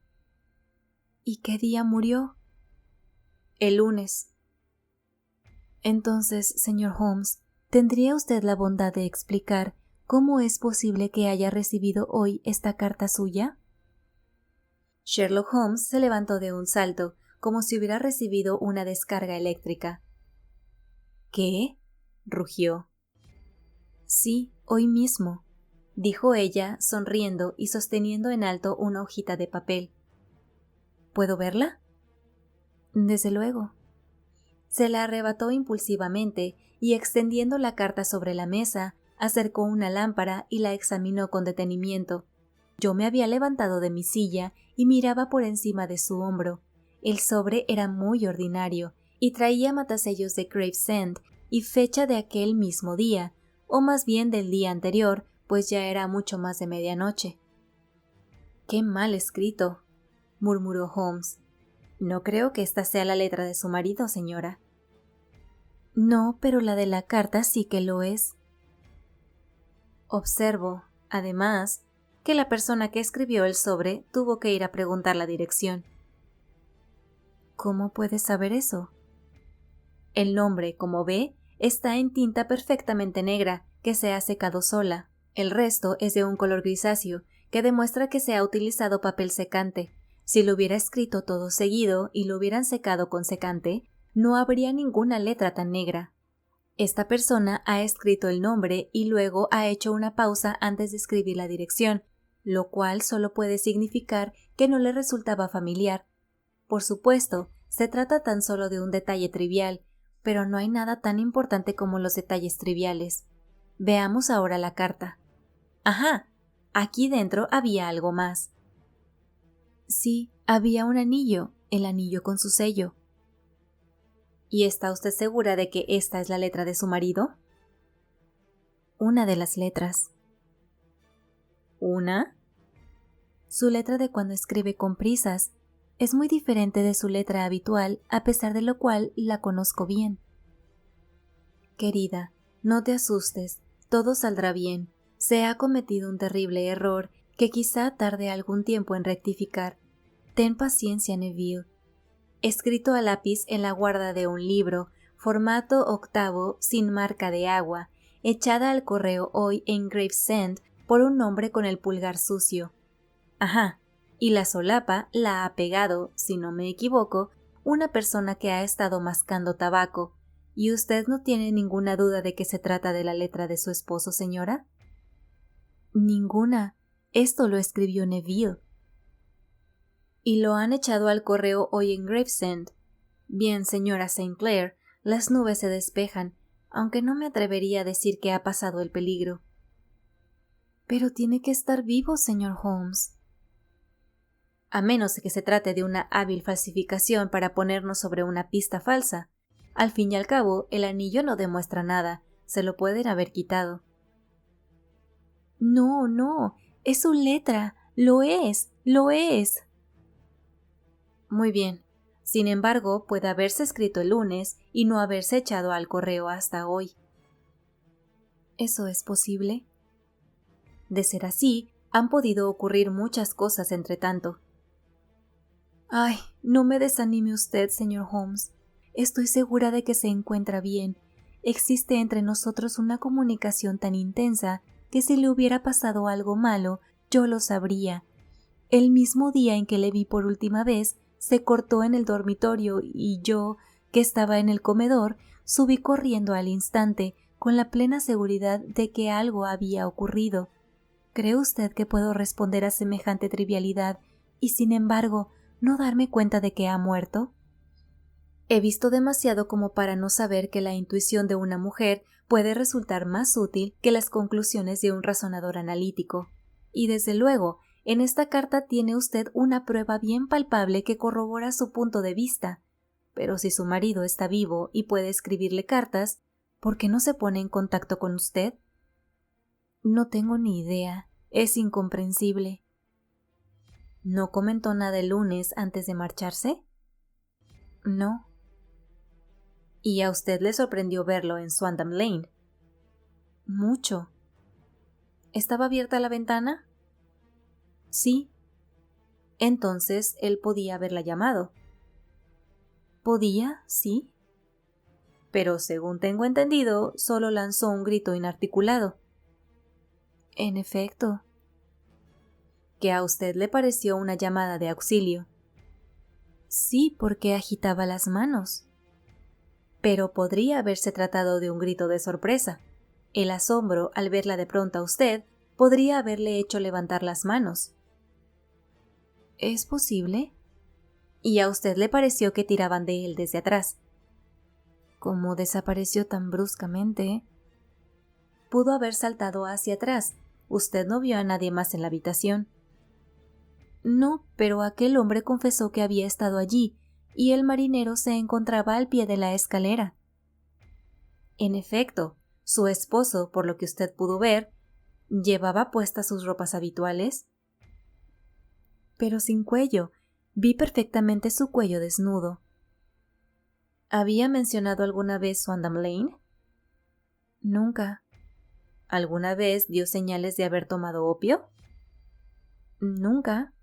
Speaker 1: ¿Y qué día murió? El lunes. Entonces, señor Holmes, ¿tendría usted la bondad de explicar cómo es posible que haya recibido hoy esta carta suya? Sherlock Holmes se levantó de un salto, como si hubiera recibido una descarga eléctrica. ¿Qué? Rugió. Sí, hoy mismo, dijo ella, sonriendo y sosteniendo en alto una hojita de papel. ¿Puedo verla? Desde luego. Se la arrebató impulsivamente y, extendiendo la carta sobre la mesa, acercó una lámpara y la examinó con detenimiento. Yo me había levantado de mi silla y miraba por encima de su hombro. El sobre era muy ordinario y traía matasellos de Gravesend y fecha de aquel mismo día, o más bien del día anterior, pues ya era mucho más de medianoche. «¡Qué mal escrito!», murmuró Holmes. «No creo que esta sea la letra de su marido, señora». «No, pero la de la carta sí que lo es». Observo, además, que la persona que escribió el sobre tuvo que ir a preguntar la dirección. ¿Cómo puede saber eso? El nombre, como ve, está en tinta perfectamente negra, que se ha secado sola. El resto es de un color grisáceo, que demuestra que se ha utilizado papel secante. Si lo hubiera escrito todo seguido y lo hubieran secado con secante, no habría ninguna letra tan negra. Esta persona ha escrito el nombre y luego ha hecho una pausa antes de escribir la dirección, lo cual solo puede significar que no le resultaba familiar. Por supuesto, se trata tan solo de un detalle trivial, pero no hay nada tan importante como los detalles triviales. Veamos ahora la carta. Ajá, aquí dentro había algo más. Sí, había un anillo, el anillo con su sello. ¿Y está usted segura de que esta es la letra de su marido? Una de las letras. ¿Una? Su letra de cuando escribe con prisas es muy diferente de su letra habitual, a pesar de lo cual la conozco bien. Querida, no te asustes, todo saldrá bien. Se ha cometido un terrible error que quizá tarde algún tiempo en rectificar. Ten paciencia, Neville. Escrito a lápiz en la guarda de un libro, formato octavo sin marca de agua, echada al correo hoy en Gravesend por un hombre con el pulgar sucio. Ajá, y la solapa la ha pegado, si no me equivoco, una persona que ha estado mascando tabaco. ¿Y usted no tiene ninguna duda de que se trata de la letra de su esposo, señora? Ninguna. Esto lo escribió Neville. Y lo han echado al correo hoy en Gravesend. Bien, señora St. Clair, las nubes se despejan, aunque no me atrevería a decir que ha pasado el peligro. Pero tiene que estar vivo, señor Holmes. A menos de que se trate de una hábil falsificación para ponernos sobre una pista falsa. Al fin y al cabo, el anillo no demuestra nada, se lo pueden haber quitado. No, no, es su letra, lo es, lo es. Muy bien. Sin embargo, puede haberse escrito el lunes y no haberse echado al correo hasta hoy. ¿Eso es posible? De ser así, han podido ocurrir muchas cosas entre tanto. Ay, no me desanime usted, señor Holmes. Estoy segura de que se encuentra bien. Existe entre nosotros una comunicación tan intensa que si le hubiera pasado algo malo, yo lo sabría. El mismo día en que le vi por última vez, se cortó en el dormitorio y yo, que estaba en el comedor, subí corriendo al instante, con la plena seguridad de que algo había ocurrido. ¿Cree usted que puedo responder a semejante trivialidad y, sin embargo, no darme cuenta de que ha muerto? He visto demasiado como para no saber que la intuición de una mujer puede resultar más útil que las conclusiones de un razonador analítico. Y desde luego, en esta carta tiene usted una prueba bien palpable que corrobora su punto de vista. Pero si su marido está vivo y puede escribirle cartas, ¿por qué no se pone en contacto con usted? No tengo ni idea. Es incomprensible. ¿No comentó nada el lunes antes de marcharse? No. ¿Y a usted le sorprendió verlo en Swandam Lane? Mucho. ¿Estaba abierta la ventana? Sí. Entonces él podía haberla llamado. ¿Podía? Sí. Pero según tengo entendido, solo lanzó un grito inarticulado. En efecto. ¿Que a usted le pareció una llamada de auxilio? Sí, porque agitaba las manos. Pero podría haberse tratado de un grito de sorpresa. El asombro al verla de pronto a usted podría haberle hecho levantar las manos. ¿Es posible? ¿Y a usted le pareció que tiraban de él desde atrás? Como desapareció tan bruscamente, pudo haber saltado hacia atrás. Usted no vio a nadie más en la habitación. No, pero aquel hombre confesó que había estado allí, y el marinero se encontraba al pie de la escalera. En efecto, su esposo, por lo que usted pudo ver, ¿llevaba puestas sus ropas habituales? Pero sin cuello. Vi perfectamente su cuello desnudo. ¿Había mencionado alguna vez Swandam Lane? Nunca. ¿Alguna vez dio señales de haber tomado opio? Nunca.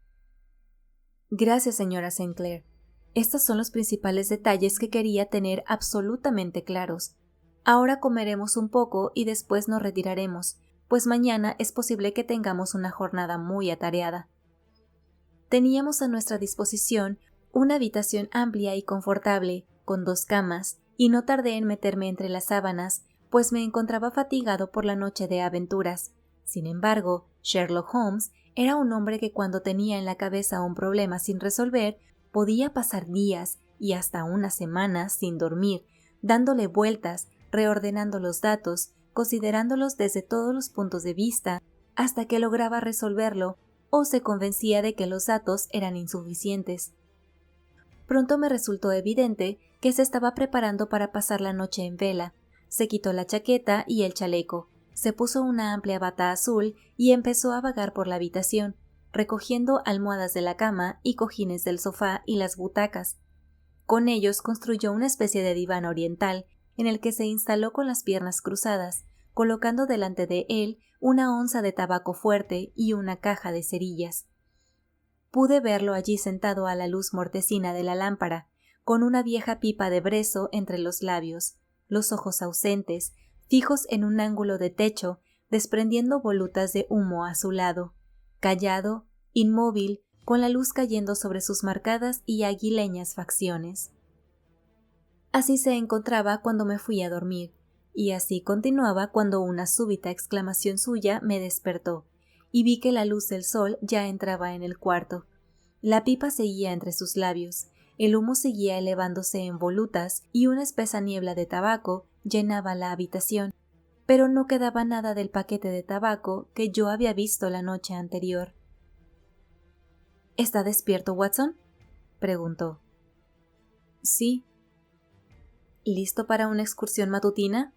Speaker 1: Gracias, señora St. Clair. Estos son los principales detalles que quería tener absolutamente claros. Ahora comeremos un poco y después nos retiraremos, pues mañana es posible que tengamos una jornada muy atareada. Teníamos a nuestra disposición una habitación amplia y confortable, con 2 camas, y no tardé en meterme entre las sábanas, pues me encontraba fatigado por la noche de aventuras. Sin embargo, Sherlock Holmes era un hombre que cuando tenía en la cabeza un problema sin resolver, podía pasar días y hasta una semana sin dormir, dándole vueltas, reordenando los datos, considerándolos desde todos los puntos de vista, hasta que lograba resolverlo o se convencía de que los datos eran insuficientes. Pronto me resultó evidente que se estaba preparando para pasar la noche en vela. Se quitó la chaqueta y el chaleco, se puso una amplia bata azul y empezó a vagar por la habitación, recogiendo almohadas de la cama y cojines del sofá y las butacas. Con ellos construyó una especie de diván oriental, en el que se instaló con las piernas cruzadas, colocando delante de él una onza de tabaco fuerte y una caja de cerillas. Pude verlo allí sentado a la luz mortecina de la lámpara, con una vieja pipa de brezo entre los labios, los ojos ausentes, fijos en un ángulo de techo, desprendiendo volutas de humo a su lado, callado, inmóvil, con la luz cayendo sobre sus marcadas y aguileñas facciones. Así se encontraba cuando me fui a dormir, y así continuaba cuando una súbita exclamación suya me despertó, y vi que la luz del sol ya entraba en el cuarto. La pipa seguía entre sus labios, el humo seguía elevándose en volutas y una espesa niebla de tabaco llenaba la habitación, pero no quedaba nada del paquete de tabaco que yo había visto la noche anterior. ¿Está despierto, Watson?, preguntó. Sí. ¿Listo para una excursión matutina?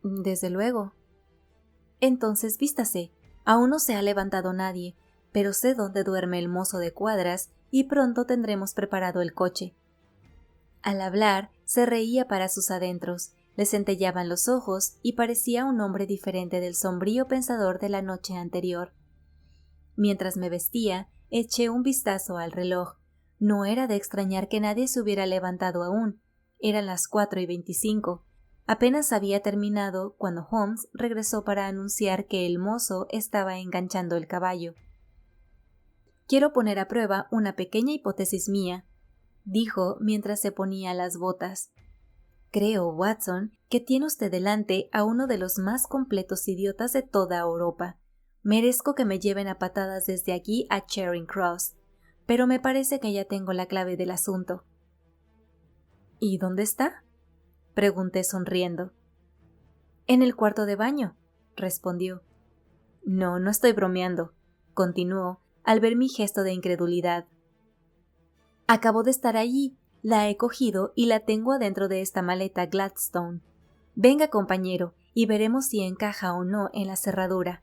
Speaker 1: Desde luego. Entonces vístase. Aún no se ha levantado nadie, pero sé dónde duerme el mozo de cuadras y pronto tendremos preparado el coche. Al hablar, se reía para sus adentros, le centellaban los ojos y parecía un hombre diferente del sombrío pensador de la noche anterior. Mientras me vestía, eché un vistazo al reloj. No era de extrañar que nadie se hubiera levantado aún. Eran las 4:25. Apenas había terminado cuando Holmes regresó para anunciar que el mozo estaba enganchando el caballo. «Quiero poner a prueba una pequeña hipótesis mía», dijo mientras se ponía las botas. «Creo, Watson, que tiene usted delante a uno de los más completos idiotas de toda Europa. Merezco que me lleven a patadas desde aquí a Charing Cross, pero me parece que ya tengo la clave del asunto». «¿Y dónde está?», pregunté sonriendo. «En el cuarto de baño», respondió. «No, no estoy bromeando», continuó, al ver mi gesto de incredulidad. «Acabo de estar allí, la he cogido y la tengo adentro de esta maleta Gladstone. Venga, compañero, y veremos si encaja o no en la cerradura».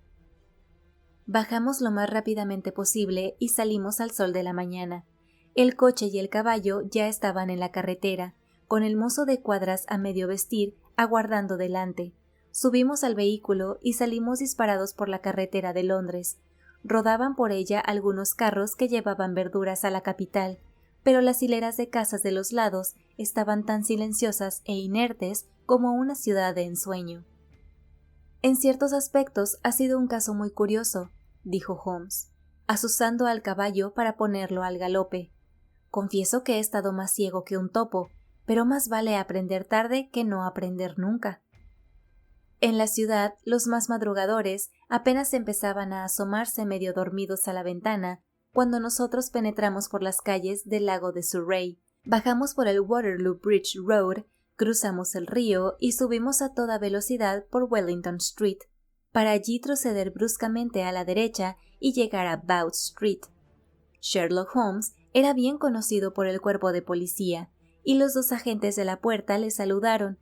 Speaker 1: Bajamos lo más rápidamente posible y salimos al sol de la mañana. El coche y el caballo ya estaban en la carretera, con el mozo de cuadras a medio vestir, aguardando delante. Subimos al vehículo y salimos disparados por la carretera de Londres. Rodaban por ella algunos carros que llevaban verduras a la capital, pero las hileras de casas de los lados estaban tan silenciosas e inertes como una ciudad de ensueño. «En ciertos aspectos ha sido un caso muy curioso», dijo Holmes, azuzando al caballo para ponerlo al galope. «Confieso que he estado más ciego que un topo, pero más vale aprender tarde que no aprender nunca». En la ciudad, los más madrugadores apenas empezaban a asomarse medio dormidos a la ventana cuando nosotros penetramos por las calles del lago de Surrey. Bajamos por el Waterloo Bridge Road, cruzamos el río y subimos a toda velocidad por Wellington Street, para allí proceder bruscamente a la derecha y llegar a Bow Street. Sherlock Holmes era bien conocido por el cuerpo de policía, y los dos agentes de la puerta le saludaron.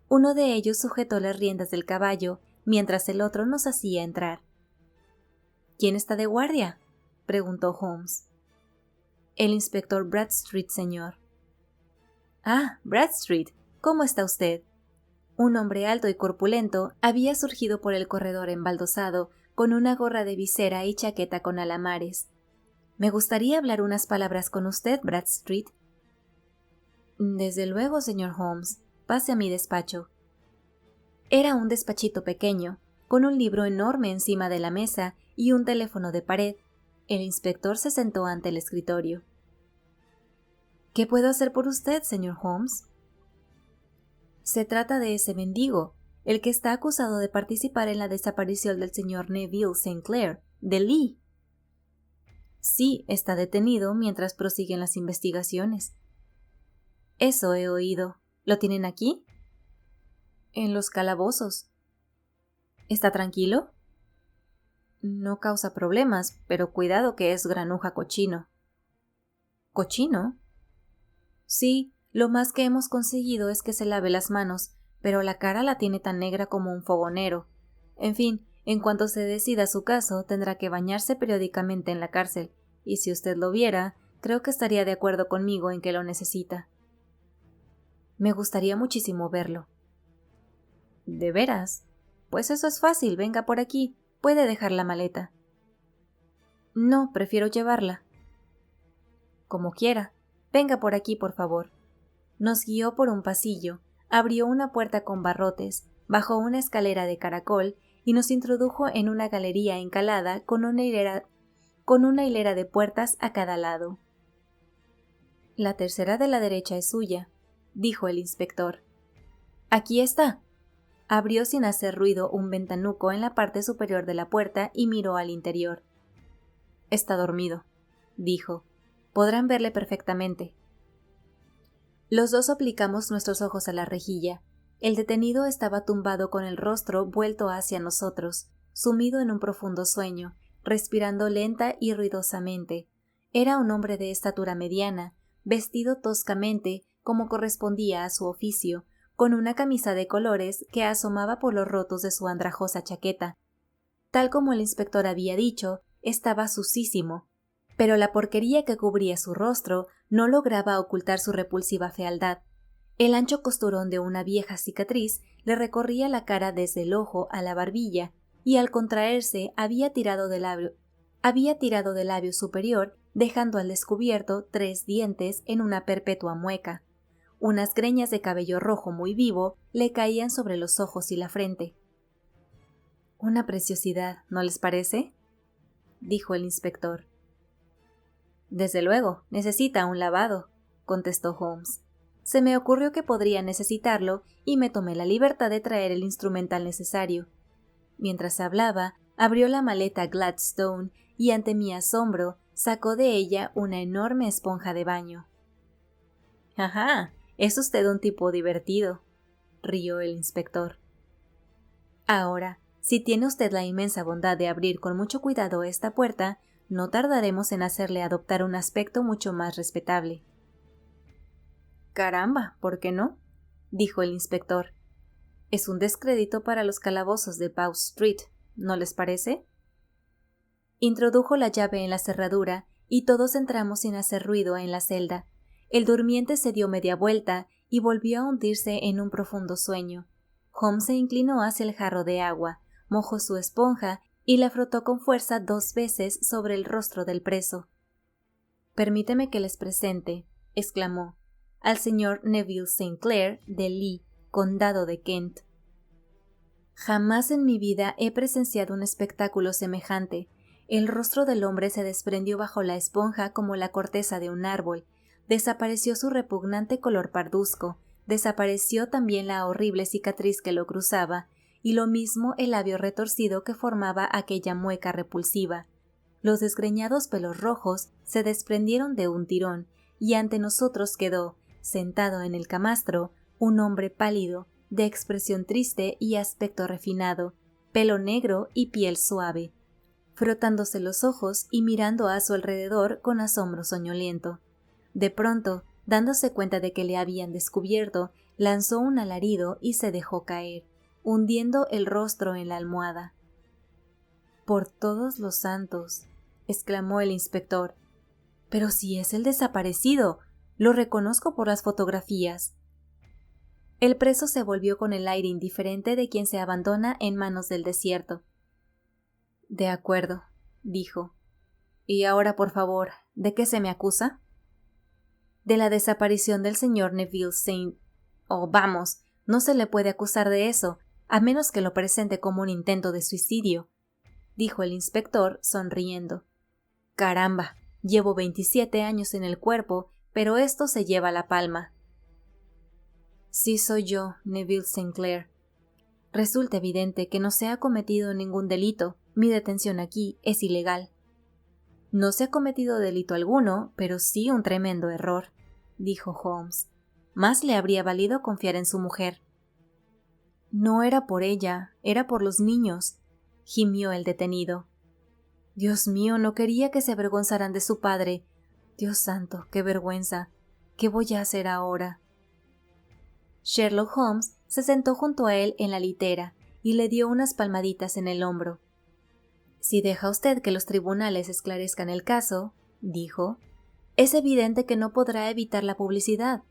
Speaker 1: Uno de ellos sujetó las riendas del caballo, mientras el otro nos hacía entrar. «¿Quién está de guardia?», preguntó Holmes. «El inspector Bradstreet, señor». «Ah, Bradstreet, ¿cómo está usted?». Un hombre alto y corpulento había surgido por el corredor embaldosado, con una gorra de visera y chaqueta con alamares. «Me gustaría hablar unas palabras con usted, Bradstreet». «Desde luego, señor Holmes. Pase a mi despacho». Era un despachito pequeño, con un libro enorme encima de la mesa y un teléfono de pared. El inspector se sentó ante el escritorio. «¿Qué puedo hacer por usted, señor Holmes?». Se trata de ese mendigo, el que está acusado de participar en la desaparición del señor Neville St. Clair, de Lee. Sí, está detenido mientras prosiguen las investigaciones. Eso he oído. ¿Lo tienen aquí? En los calabozos. ¿Está tranquilo? No causa problemas, pero cuidado que es granuja cochino. ¿Cochino? Sí, lo más que hemos conseguido es que se lave las manos, pero la cara la tiene tan negra como un fogonero. En fin, en cuanto se decida su caso, tendrá que bañarse periódicamente en la cárcel, y si usted lo viera, creo que estaría de acuerdo conmigo en que lo necesita. Me gustaría muchísimo verlo. ¿De veras? Pues eso es fácil, venga por aquí. Puede dejar la maleta. No, prefiero llevarla. Como quiera. Venga por aquí, por favor. Nos guió por un pasillo, abrió una puerta con barrotes, bajó una escalera de caracol y nos introdujo en una galería encalada con una hilera de puertas a cada lado. La tercera de la derecha es suya, dijo el inspector. Aquí está. Abrió sin hacer ruido un ventanuco en la parte superior de la puerta y miró al interior. Está dormido, dijo. Podrán verle perfectamente. Los dos aplicamos nuestros ojos a la rejilla. El detenido estaba tumbado con el rostro vuelto hacia nosotros, sumido en un profundo sueño, respirando lenta y ruidosamente. Era un hombre de estatura mediana, vestido toscamente como correspondía a su oficio, con una camisa de colores que asomaba por los rotos de su andrajosa chaqueta. Tal como el inspector había dicho, estaba sucísimo, pero la porquería que cubría su rostro no lograba ocultar su repulsiva fealdad. El ancho costurón de una vieja cicatriz le recorría la cara desde el ojo a la barbilla, y al contraerse había tirado del labio superior, dejando al descubierto 3 dientes en una perpetua mueca. Unas greñas de cabello rojo muy vivo le caían sobre los ojos y la frente. Una preciosidad, ¿no les parece?, dijo el inspector. Desde luego, necesita un lavado, contestó Holmes. Se me ocurrió que podría necesitarlo y me tomé la libertad de traer el instrumental necesario. Mientras hablaba, abrió la maleta Gladstone y ante mi asombro sacó de ella una enorme esponja de baño. «Ajá, es usted un tipo divertido», rió el inspector. «Ahora, si tiene usted la inmensa bondad de abrir con mucho cuidado esta puerta, no tardaremos en hacerle adoptar un aspecto mucho más respetable». «Caramba, ¿por qué no?», dijo el inspector. «Es un descrédito para los calabozos de Bow Street, ¿no les parece?». Introdujo la llave en la cerradura y todos entramos sin hacer ruido en la celda. El durmiente se dio media vuelta y volvió a hundirse en un profundo sueño. Holmes se inclinó hacia el jarro de agua, mojó su esponja y la frotó con fuerza 2 veces sobre el rostro del preso. «Permíteme que les presente», exclamó, «al señor Neville St. Clair de Lee, condado de Kent». Jamás en mi vida he presenciado un espectáculo semejante. El rostro del hombre se desprendió bajo la esponja como la corteza de un árbol. Desapareció su repugnante color parduzco, desapareció también la horrible cicatriz que lo cruzaba, y lo mismo el labio retorcido que formaba aquella mueca repulsiva. Los desgreñados pelos rojos se desprendieron de un tirón, y ante nosotros quedó, sentado en el camastro, un hombre pálido, de expresión triste y aspecto refinado, pelo negro y piel suave, frotándose los ojos y mirando a su alrededor con asombro soñoliento. De pronto, dándose cuenta de que le habían descubierto, lanzó un alarido y se dejó caer, hundiendo el rostro en la almohada. «Por todos los santos», exclamó el inspector. «Pero si es el desaparecido, lo reconozco por las fotografías». El preso se volvió con el aire indiferente de quien se abandona en manos del desierto. «De acuerdo», dijo. «Y ahora, por favor, ¿de qué se me acusa?» «De la desaparición del señor Neville St. Oh, vamos, no se le puede acusar de eso, a menos que lo presente como un intento de suicidio», dijo el inspector, sonriendo. «Caramba, llevo 27 años en el cuerpo, pero esto se lleva la palma». Sí soy yo, Neville Sinclair. Resulta evidente que no se ha cometido ningún delito. Mi detención aquí es ilegal. No se ha cometido delito alguno, pero sí un tremendo error, dijo Holmes. Más le habría valido confiar en su mujer. No era por ella, era por los niños, gimió el detenido. Dios mío, no quería que se avergonzaran de su padre. Dios santo, qué vergüenza. ¿Qué voy a hacer ahora? Sherlock Holmes se sentó junto a él en la litera y le dio unas palmaditas en el hombro. Si deja usted que los tribunales esclarezcan el caso, dijo, es evidente que no podrá evitar la publicidad.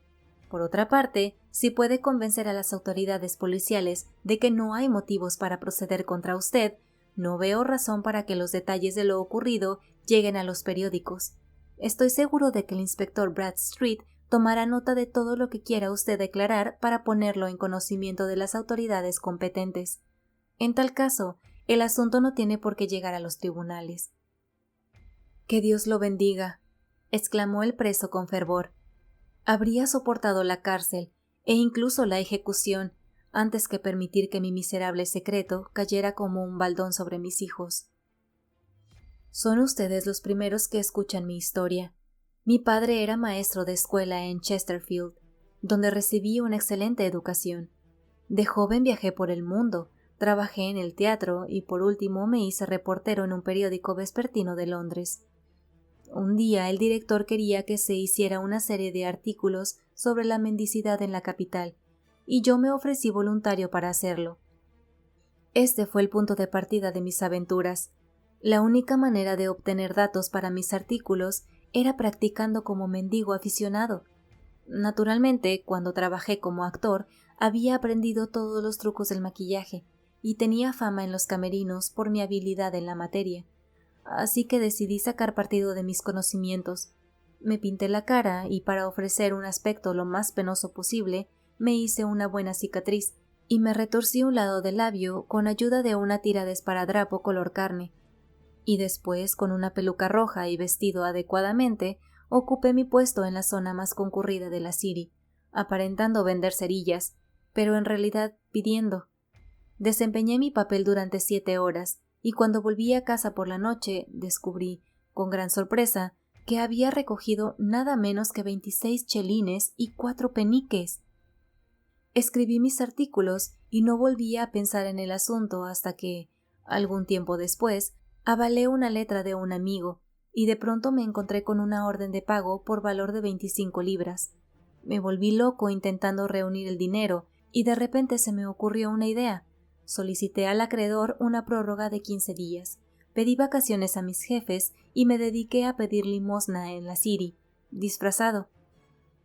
Speaker 1: Por otra parte, si puede convencer a las autoridades policiales de que no hay motivos para proceder contra usted, no veo razón para que los detalles de lo ocurrido lleguen a los periódicos. Estoy seguro de que el inspector Bradstreet tomará nota de todo lo que quiera usted declarar para ponerlo en conocimiento de las autoridades competentes. En tal caso, el asunto no tiene por qué llegar a los tribunales. «Que Dios lo bendiga», exclamó el preso con fervor. Habría soportado la cárcel e incluso la ejecución antes que permitir que mi miserable secreto cayera como un baldón sobre mis hijos. Son ustedes los primeros que escuchan mi historia. Mi padre era maestro de escuela en Chesterfield, donde recibí una excelente educación. De joven viajé por el mundo, trabajé en el teatro y por último me hice reportero en un periódico vespertino de Londres. Un día el director quería que se hiciera una serie de artículos sobre la mendicidad en la capital, y yo me ofrecí voluntario para hacerlo. Este fue el punto de partida de mis aventuras. La única manera de obtener datos para mis artículos era practicando como mendigo aficionado. Naturalmente, cuando trabajé como actor, había aprendido todos los trucos del maquillaje, y tenía fama en los camerinos por mi habilidad en la materia. Así que decidí sacar partido de mis conocimientos. Me pinté la cara y para ofrecer un aspecto lo más penoso posible, me hice una buena cicatriz y me retorcí un lado del labio con ayuda de una tira de esparadrapo color carne. Y después, con una peluca roja y vestido adecuadamente, ocupé mi puesto en la zona más concurrida de la City, aparentando vender cerillas, pero en realidad pidiendo. Desempeñé mi papel durante 7 horas, y cuando volví a casa por la noche descubrí, con gran sorpresa, que había recogido nada menos que 26 chelines y 4 peniques. Escribí mis artículos y no volví a pensar en el asunto hasta que, algún tiempo después, avalé una letra de un amigo y de pronto me encontré con una orden de pago por valor de 25 libras. Me volví loco intentando reunir el dinero y de repente se me ocurrió una idea. Solicité al acreedor una prórroga de 15 días, pedí vacaciones a mis jefes y me dediqué a pedir limosna en la City, disfrazado.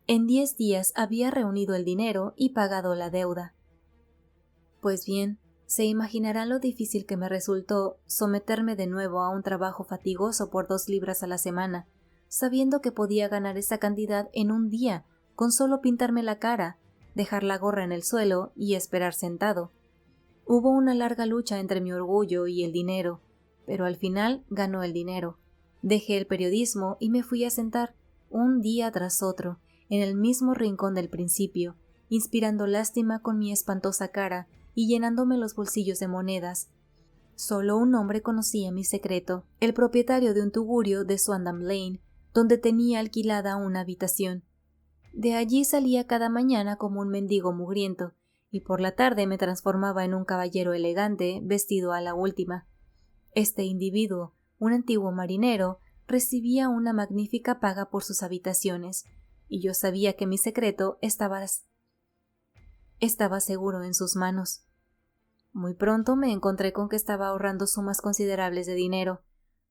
Speaker 1: En 10 días había reunido el dinero y pagado la deuda. Pues bien, se imaginarán lo difícil que me resultó someterme de nuevo a un trabajo fatigoso por 2 libras a la semana, sabiendo que podía ganar esa cantidad en un día, con solo pintarme la cara, dejar la gorra en el suelo y esperar sentado. Hubo una larga lucha entre mi orgullo y el dinero, pero al final ganó el dinero. Dejé el periodismo y me fui a sentar, un día tras otro, en el mismo rincón del principio, inspirando lástima con mi espantosa cara y llenándome los bolsillos de monedas. Solo un hombre conocía mi secreto, el propietario de un tugurio de Swandam Lane, donde tenía alquilada una habitación. De allí salía cada mañana como un mendigo mugriento, y por la tarde me transformaba en un caballero elegante vestido a la última. Este individuo, un antiguo marinero, recibía una magnífica paga por sus habitaciones, y yo sabía que mi secreto estaba seguro en sus manos. Muy pronto me encontré con que estaba ahorrando sumas considerables de dinero.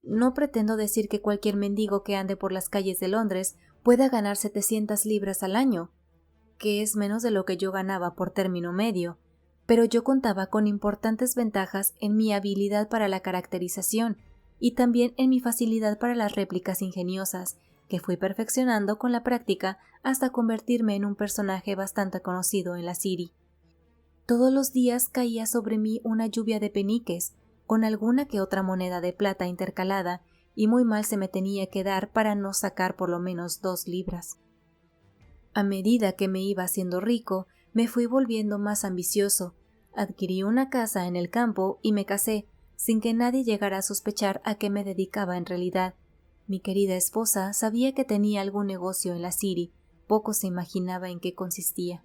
Speaker 1: No pretendo decir que cualquier mendigo que ande por las calles de Londres pueda ganar 700 libras al año, que es menos de lo que yo ganaba por término medio, pero yo contaba con importantes ventajas en mi habilidad para la caracterización y también en mi facilidad para las réplicas ingeniosas, que fui perfeccionando con la práctica hasta convertirme en un personaje bastante conocido en la City. Todos los días caía sobre mí una lluvia de peniques, con alguna que otra moneda de plata intercalada, y muy mal se me tenía que dar para no sacar por lo menos 2 libras. A medida que me iba haciendo rico, me fui volviendo más ambicioso. Adquirí una casa en el campo y me casé, sin que nadie llegara a sospechar a qué me dedicaba en realidad. Mi querida esposa sabía que tenía algún negocio en la City, poco se imaginaba en qué consistía.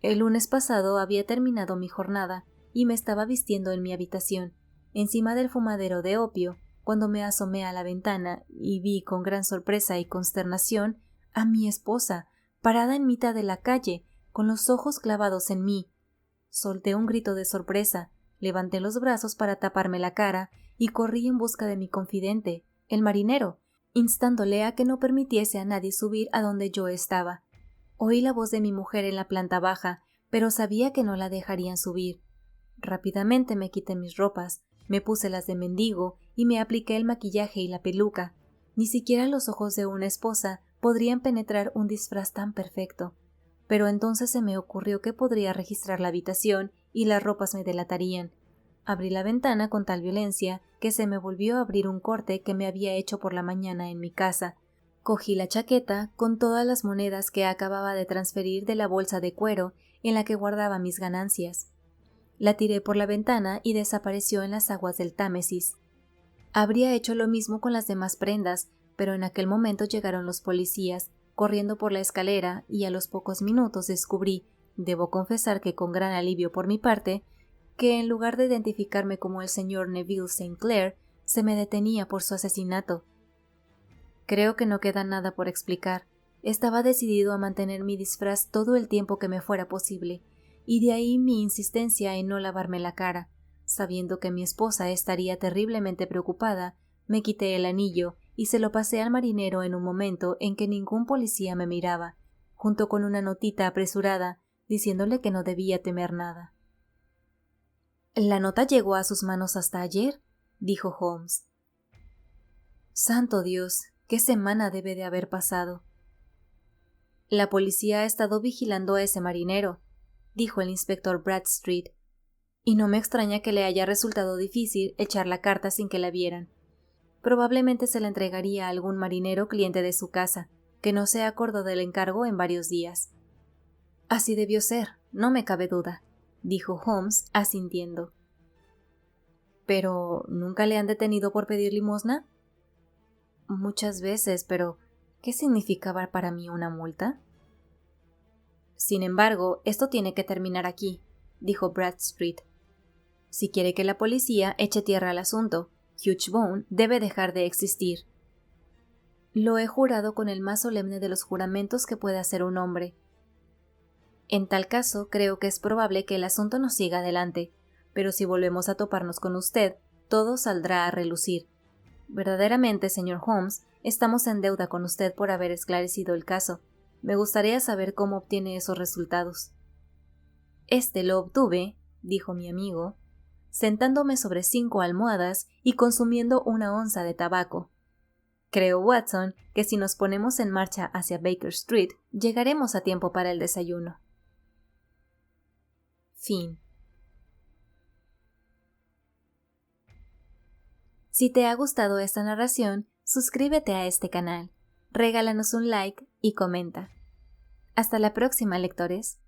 Speaker 1: El lunes pasado había terminado mi jornada y me estaba vistiendo en mi habitación, encima del fumadero de opio, cuando me asomé a la ventana y vi con gran sorpresa y consternación a mi esposa, parada en mitad de la calle, con los ojos clavados en mí. Solté un grito de sorpresa, levanté los brazos para taparme la cara y corrí en busca de mi confidente, el marinero, instándole a que no permitiese a nadie subir a donde yo estaba. Oí la voz de mi mujer en la planta baja, pero sabía que no la dejarían subir. Rápidamente me quité mis ropas, me puse las de mendigo y me apliqué el maquillaje y la peluca. Ni siquiera los ojos de una esposa podrían penetrar un disfraz tan perfecto. Pero entonces se me ocurrió que podría registrar la habitación y las ropas me delatarían. Abrí la ventana con tal violencia que se me volvió a abrir un corte que me había hecho por la mañana en mi casa. Cogí la chaqueta con todas las monedas que acababa de transferir de la bolsa de cuero en la que guardaba mis ganancias. La tiré por la ventana y desapareció en las aguas del Támesis. Habría hecho lo mismo con las demás prendas, pero en aquel momento llegaron los policías, corriendo por la escalera, y a los pocos minutos descubrí, debo confesar que con gran alivio por mi parte, que en lugar de identificarme como el señor Neville St. Clair, se me detenía por su asesinato. Creo que no queda nada por explicar. Estaba decidido a mantener mi disfraz todo el tiempo que me fuera posible, y de ahí mi insistencia en no lavarme la cara. Sabiendo que mi esposa estaría terriblemente preocupada, me quité el anillo y se lo pasé al marinero en un momento en que ningún policía me miraba, junto con una notita apresurada, diciéndole que no debía temer nada. «¿La nota llegó a sus manos hasta ayer?», dijo Holmes. «Santo Dios, qué semana debe de haber pasado». «La policía ha estado vigilando a ese marinero», dijo el inspector Bradstreet, «y no me extraña que le haya resultado difícil echar la carta sin que la vieran. Probablemente se la entregaría a algún marinero cliente de su casa, que no se acordó del encargo en varios días». «Así debió ser, no me cabe duda», dijo Holmes, asintiendo. «¿Pero nunca le han detenido por pedir limosna?» «Muchas veces, pero ¿qué significaba para mí una multa?» «Sin embargo, esto tiene que terminar aquí», dijo Bradstreet. «Si quiere que la policía eche tierra al asunto, Hugh Bone debe dejar de existir». «Lo he jurado con el más solemne de los juramentos que puede hacer un hombre». «En tal caso, creo que es probable que el asunto no siga adelante, pero si volvemos a toparnos con usted, todo saldrá a relucir. Verdaderamente, señor Holmes, estamos en deuda con usted por haber esclarecido el caso. Me gustaría saber cómo obtiene esos resultados». «Este lo obtuve», dijo mi amigo, «sentándome sobre 5 almohadas y consumiendo 1 onza de tabaco. Creo, Watson, que si nos ponemos en marcha hacia Baker Street, llegaremos a tiempo para el desayuno». Fin. Si te ha gustado esta narración, suscríbete a este canal, regálanos un like y comenta. Hasta la próxima, lectores.